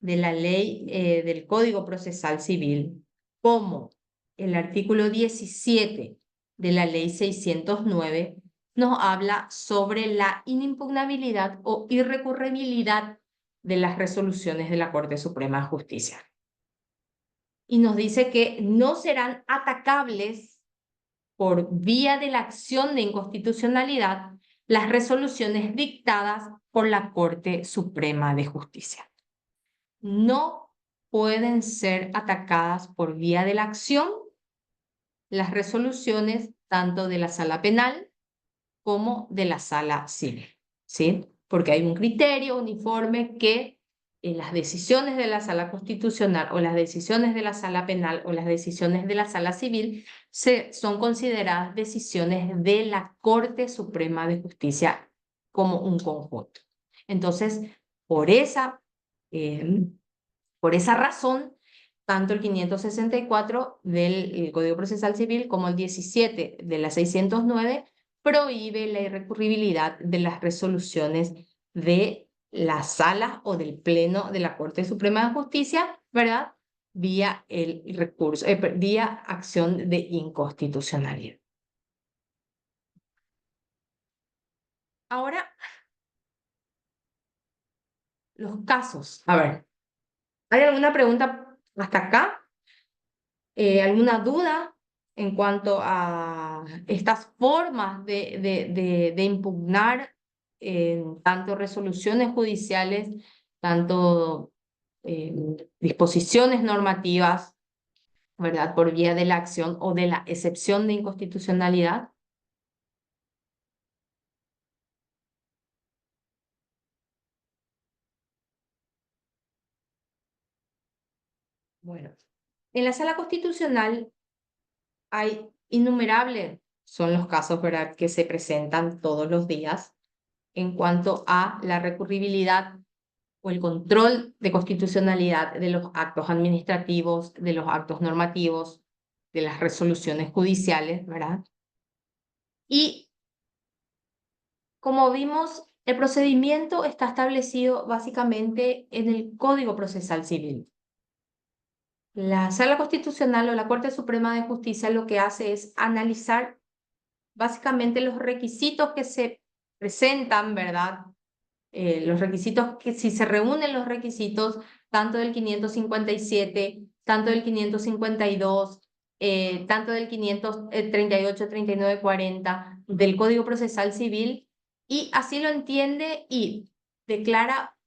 de la ley del Código Procesal Civil como el artículo 17 de la ley 609 nos habla sobre la inimpugnabilidad o irrecurribilidad de las resoluciones de la Corte Suprema de Justicia. Y nos dice que no serán atacables por vía de la acción de inconstitucionalidad las resoluciones dictadas por la Corte Suprema de Justicia. No pueden ser atacadas por vía de la acción las resoluciones tanto de la sala penal como de la sala civil, ¿sí? Porque hay un criterio uniforme que las decisiones de la sala constitucional o las decisiones de la sala penal o las decisiones de la sala civil son consideradas decisiones de la Corte Suprema de Justicia como un conjunto. Entonces, por esa razón, tanto el 564 del Código Procesal Civil como el 17 de la 609 prohíbe la irrecurribilidad de las resoluciones de la sala o del pleno de la Corte Suprema de Justicia, ¿verdad? Vía el recurso, vía acción de inconstitucionalidad. Ahora, los casos. A ver, ¿hay alguna pregunta hasta acá? ¿Alguna duda en cuanto a estas formas de impugnar tanto resoluciones judiciales, tanto disposiciones normativas, ¿verdad? Por vía de la acción o de la excepción de inconstitucionalidad? Bueno, en la Sala Constitucional hay innumerables, son los casos, ¿verdad?, que se presentan todos los días en cuanto a la recurribilidad o el control de constitucionalidad de los actos administrativos, de los actos normativos, de las resoluciones judiciales, ¿verdad? Y como vimos, el procedimiento está establecido básicamente en el Código Procesal Civil. La Sala Constitucional o la Corte Suprema de Justicia lo que hace es analizar básicamente los requisitos que se presentan, ¿verdad? Los requisitos, que si se reúnen los requisitos, tanto del 557, tanto del 552, tanto del 538, 39, 40, del Código Procesal Civil, y así lo entiende y declara,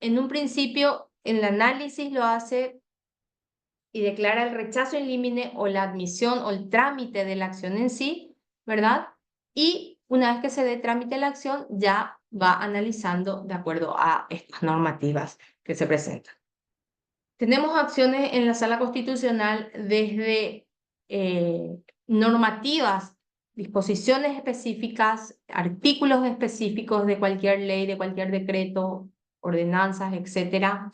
en un principio, el análisis lo hace y declara el rechazo in limine o la admisión o el trámite de la acción en sí, ¿verdad? Y una vez que se dé trámite la acción, ya va analizando de acuerdo a estas normativas que se presentan. Tenemos acciones en la Sala Constitucional desde normativas, disposiciones específicas, artículos específicos de cualquier ley, de cualquier decreto, ordenanzas, etcétera.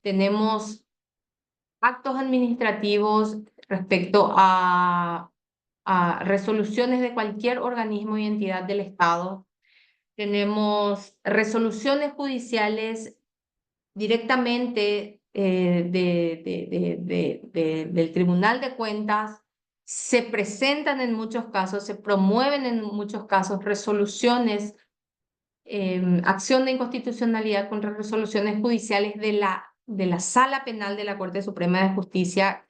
Tenemos actos administrativos respecto a resoluciones de cualquier organismo y entidad del Estado. Tenemos resoluciones judiciales directamente del Tribunal de Cuentas. Se presentan en muchos casos, se promueven en muchos casos resoluciones, acción de inconstitucionalidad contra resoluciones judiciales de la Sala Penal de la Corte Suprema de Justicia,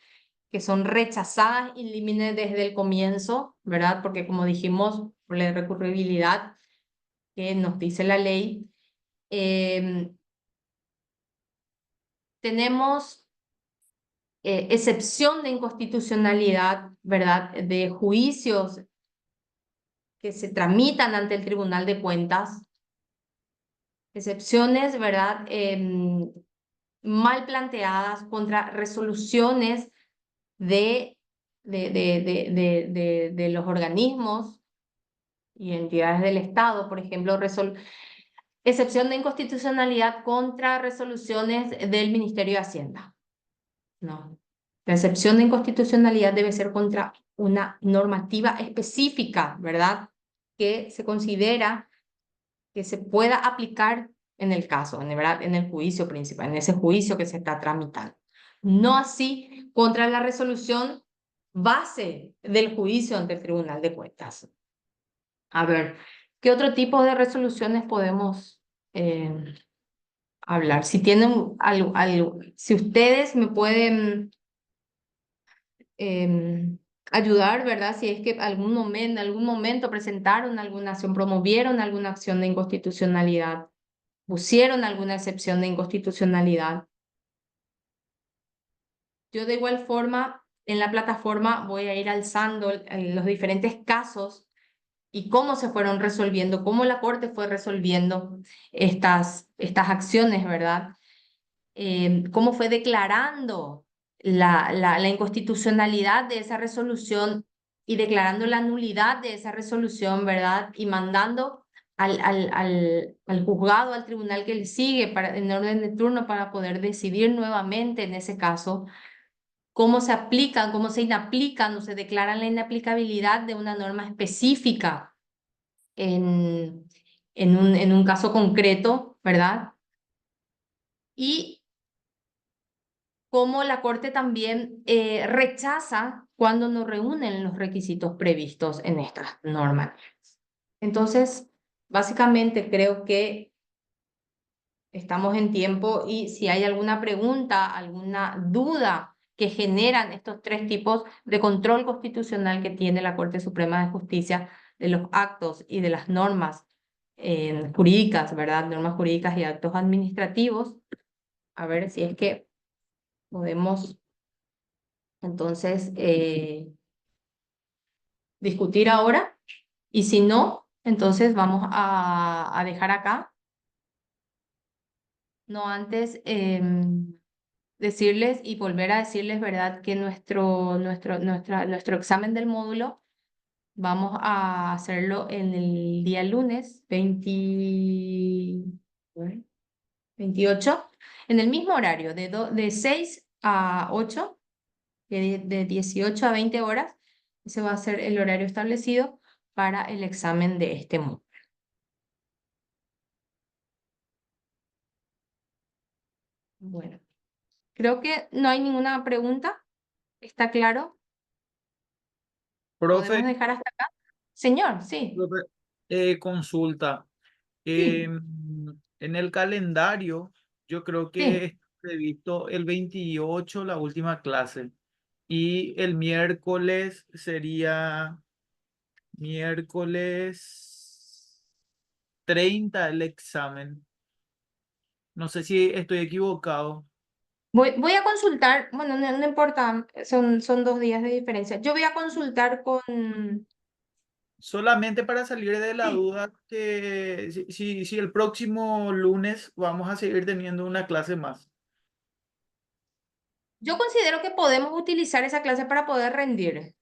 que son rechazadas in limine desde el comienzo, ¿verdad? Porque como dijimos, por la recurribilidad que nos dice la ley, tenemos excepción de inconstitucionalidad, ¿verdad?, de juicios que se tramitan ante el Tribunal de Cuentas, excepciones, ¿verdad?, mal planteadas contra resoluciones de los organismos y entidades del Estado, por ejemplo, excepción de inconstitucionalidad contra resoluciones del Ministerio de Hacienda, ¿no? La excepción de inconstitucionalidad debe ser contra una normativa específica, ¿verdad? Que se considera que se pueda aplicar en el caso, ¿verdad? En el juicio principal, en ese juicio que se está tramitando. No así contra la resolución base del juicio ante el Tribunal de Cuentas. A ver, ¿qué otro tipo de resoluciones podemos hablar? Si tienen algo, si ustedes me pueden ayudar, ¿verdad? Si es que en algún momento presentaron alguna acción, promovieron alguna acción de inconstitucionalidad, pusieron alguna excepción de inconstitucionalidad. Yo de igual forma, en la plataforma voy a ir alzando los diferentes casos y cómo se fueron resolviendo, cómo la Corte fue resolviendo estas acciones, ¿verdad? Cómo fue declarando la inconstitucionalidad de esa resolución y declarando la nulidad de esa resolución, ¿verdad? Y mandando al juzgado, al tribunal que le sigue en orden de turno para poder decidir nuevamente en ese caso cómo se aplican, cómo se inaplican o se declaran la inaplicabilidad de una norma específica en un caso concreto, ¿verdad? Y cómo la Corte también rechaza cuando no reúnen los requisitos previstos en estas normas. Entonces, básicamente creo que estamos en tiempo y si hay alguna pregunta, alguna duda que generan estos tres tipos de control constitucional que tiene la Corte Suprema de Justicia de los actos y de las normas jurídicas, ¿verdad? Normas jurídicas y actos administrativos. A ver si es que podemos entonces discutir ahora y si no, entonces vamos a dejar acá. No antes decirles y volver a decirles, ¿verdad? Que nuestro examen del módulo vamos a hacerlo en el día lunes 28, en el mismo horario, de 6 a 8, de 18 a 20 horas. Ese va a ser el horario establecido para el examen de este módulo. Bueno, creo que no hay ninguna pregunta. ¿Está claro? ¿Podemos Profe, dejar hasta acá? Señor, sí. profe, consulta. Sí, En el calendario, yo creo sí. que está previsto el 28 la última clase, y el miércoles sería miércoles 30 el examen. No sé si estoy equivocado. Voy a consultar, bueno, no importa, son 2 días de diferencia. Yo voy a consultar con... Solamente para salir de la Sí. duda que si el próximo lunes vamos a seguir teniendo una clase más. Yo considero que podemos utilizar esa clase para poder rendir.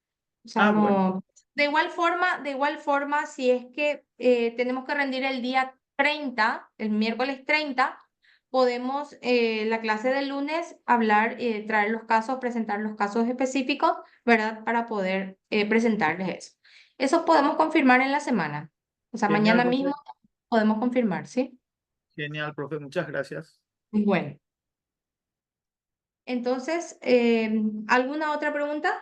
O sea, Ah, bueno, no... de igual forma, si es que tenemos que rendir el día 30, el miércoles 30, podemos, la clase del lunes, hablar, traer los casos, presentar los casos específicos, ¿verdad? Para poder presentarles eso. Eso podemos confirmar en la semana. O sea, genial, mañana mismo profe. podemos confirmar, ¿sí? Genial, profe. Muchas gracias. Bueno, entonces, ¿alguna otra pregunta?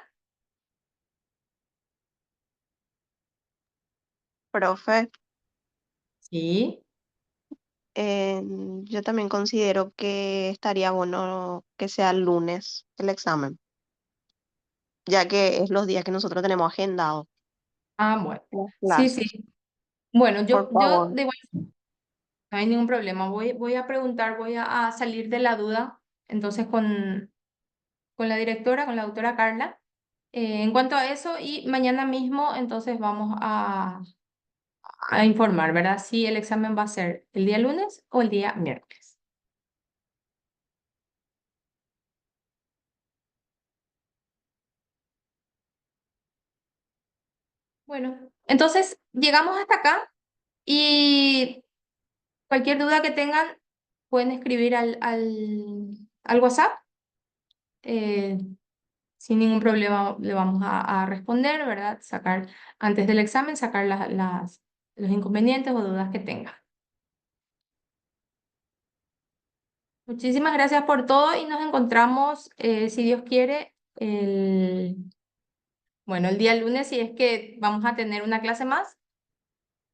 Profe, Sí. yo también considero que estaría bueno que sea el lunes el examen, ya que es los días que nosotros tenemos agendado Ah, bueno. las Sí, clases. sí. Bueno, Por yo favor, de igual, no hay ningún problema. Voy a preguntar, a salir de la duda, entonces con la directora, con la doctora Carla, en cuanto a eso, y mañana mismo, entonces vamos a informar, ¿verdad? Si el examen va a ser el día lunes o el día miércoles. Bueno, entonces llegamos hasta acá y cualquier duda que tengan pueden escribir al WhatsApp. sin ningún problema le vamos a responder, ¿verdad? Sacar, antes del examen, sacar los inconvenientes o dudas que tenga. Muchísimas gracias por todo y nos encontramos, si Dios quiere, bueno, el día lunes, si es que vamos a tener una clase más,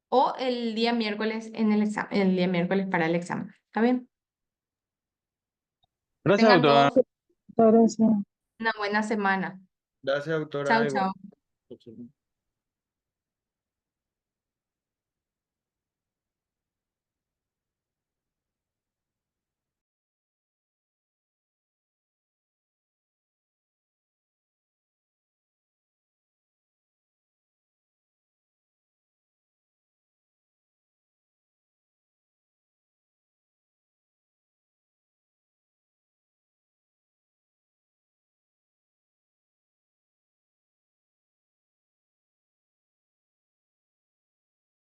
o el día miércoles en el examen, el día miércoles para el examen. ¿Está bien? Gracias, Tengan doctora. todos Muchas gracias. una buena semana. Gracias, doctora. Chao, Igual. chao.